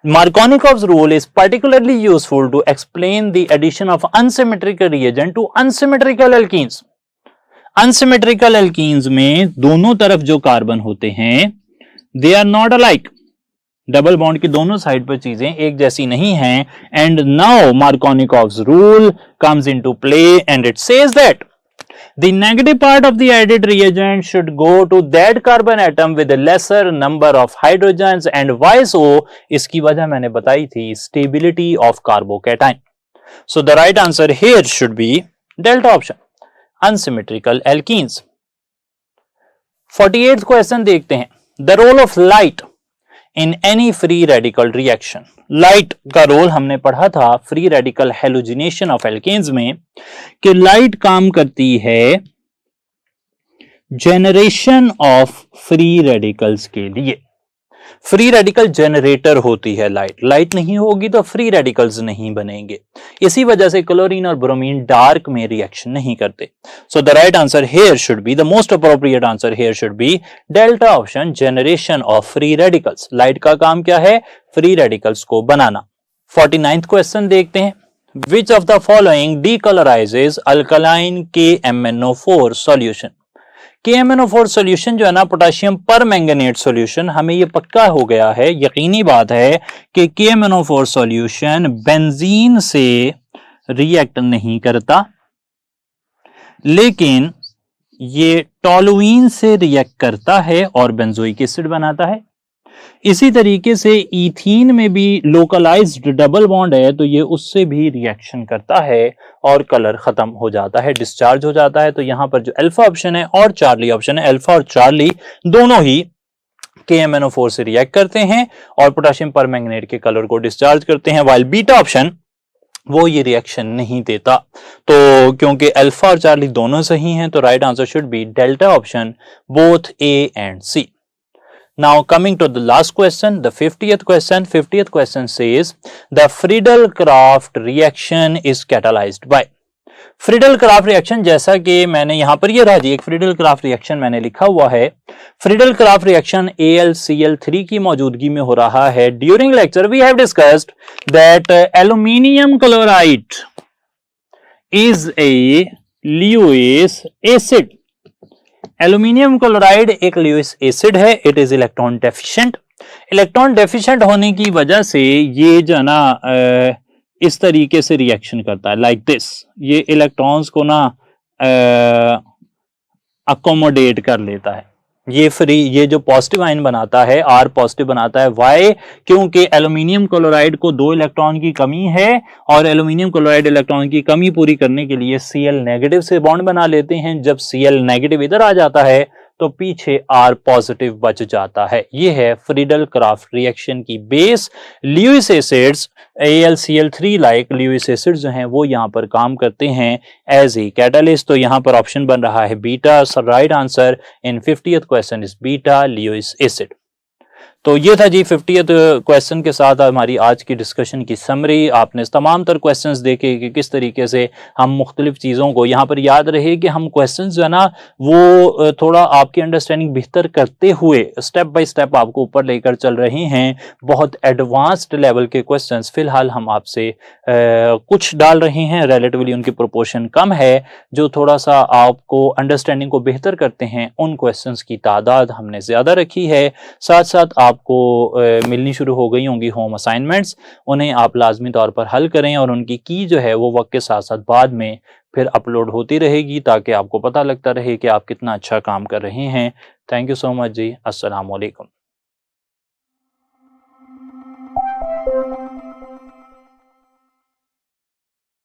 Markovnikov's rule is particularly useful to explain the addition of unsymmetrical reagent to unsymmetrical alkenes। Unsymmetrical alkenes में दोनों तरफ जो carbon होते हैं they are not alike, double bond की दोनों side पर चीजें एक जैसी नहीं हैं। and now Markovnikov's rule comes into play and it says that the negative part of the added reagent should go to that carbon atom with a lesser number of hydrogens, and why so? इसकी वजह मैंने बताई थी, stability of carbocation। So the right answer here should be delta option, unsymmetrical alkenes। 48th question देखते हैं। The role of light in any free radical reaction। Light का role हमने पढ़ा था free radical halogenation of alkanes में कि light काम करती है जनरेशन ऑफ फ्री रेडिकल्स के लिए। फ्री रेडिकल जनरेटर होती है लाइट, लाइट नहीं होगी तो फ्री रेडिकल्स नहीं बनेंगे। इसी वजह से क्लोरीन और ब्रोमीन डार्क में रिएक्शन नहीं करते। सो the right answer here should B, the most appropriate answer here should B delta option, generation of free radicals. Light का काम क्या है? फ्री रेडिकल्स को बनाना। 49th क्वेश्चन देखते हैं। Which of the following decolourises alkaline KMnO4 solution. KMnO4 solution जो है ना पोटेशियम पर मैंगनेट सॉल्यूशन, हमें ये पक्का हो गया है, यकीनी बात है कि KMnO4 सॉल्यूशन बेंजीन से रिएक्ट नहीं करता, लेकिन ये टोलुइन से रिएक्ट करता है और बेंजोइक एसिड बनाता है। इसी तरीके से ईथीन में भी लोकलाइज्ड डबल बॉन्ड है तो ये उससे भी रिएक्शन करता है और कलर खत्म हो जाता है, डिस्चार्ज हो जाता है। तो यहां पर जो अल्फा ऑप्शन है और चार्ली ऑप्शन है, अल्फा और चार्ली दोनों ही KMnO4 से रिएक्ट करते हैं और पोटेशियम परमैंगनेट के कलर को डिस्चार्ज करते हैं, वाइल बीटा ऑप्शन वो ये रिएक्शन नहीं देता। तो क्योंकि अल्फा और चार्ली दोनों सही हैं तो right answer should B delta option, both A and C। Now coming to the last question, the 50th question. 50th question says the Friedel-Crafts reaction is catalyzed by। Friedel-Crafts reaction, जैसा कि मैंने यहां पर ये रहा जी एक Friedel-Crafts reaction मैंने लिखा हुआ है। Friedel-Crafts reaction AlCl3 की मौजूदगी में हो रहा है। During lecture we have discussed that aluminium chloride is a Lewis acid। Aluminium chloride एक लुईस एसिड है, it is electron deficient. Electron deficient होने की वजह से ये जो ना इस तरीके से रिएक्शन करता है, लाइक दिस। ये इलेक्ट्रॉन्स को ना अकोमोडेट कर लेता है। ये जो पॉजिटिव आयन बनाता है, R पॉजिटिव बनाता है। वाई? क्योंकि एल्यूमिनियम क्लोराइड को 2 इलेक्ट्रॉन की कमी है और एल्यूमिनियम क्लोराइड इलेक्ट्रॉन की कमी पूरी करने के लिए Cl नेगेटिव से बॉन्ड बना लेते हैं। जब Cl नेगेटिव इधर आ जाता है तो पीछे R पॉजिटिव बच जाता है। ये है फ्रीडल क्राफ्ट रिएक्शन की base. Lewis acids AlCl3 like Lewis acid जो हैं वो यहाँ पर काम करते हैं एज ए कैटालिस्ट। तो यहाँ पर ऑप्शन बन रहा है beta. Right answer in 50th question is beta Lewis acid. तो ये था जी 50th क्वेश्चन के साथ हमारी आज की डिस्कशन की समरी। आपने तमाम तर क्वेश्चंस देखे कि किस तरीके से हम मुख्तलिफ चीज़ों को, यहाँ पर याद रहे कि हम क्वेश्चंस जो है ना वो थोड़ा आपकी अंडरस्टैंडिंग बेहतर करते हुए स्टेप बाय स्टेप आपको ऊपर लेकर चल रहे हैं। बहुत एडवांस्ड लेवल के क्वेश्चंस फिलहाल हम आपसे कुछ डाल रहे हैं, रिलेटिवली उनकी प्रोपोर्शन कम है। जो थोड़ा सा आपको अंडरस्टैंडिंग को बेहतर करते हैं उन क्वेश्चंस की तादाद हमने ज़्यादा रखी है। साथ साथ आपको मिलनी शुरू हो गई होंगी होम असाइनमेंट्स, उन्हें आप लाजमी तौर पर हल करें और उनकी की जो है वो वक्त के साथ साथ बाद में फिर अपलोड होती रहेगी ताकि आपको पता लगता रहे कि आप कितना अच्छा काम कर रहे हैं। थैंक यू सो मच जी। अस्सलाम वालेकुम।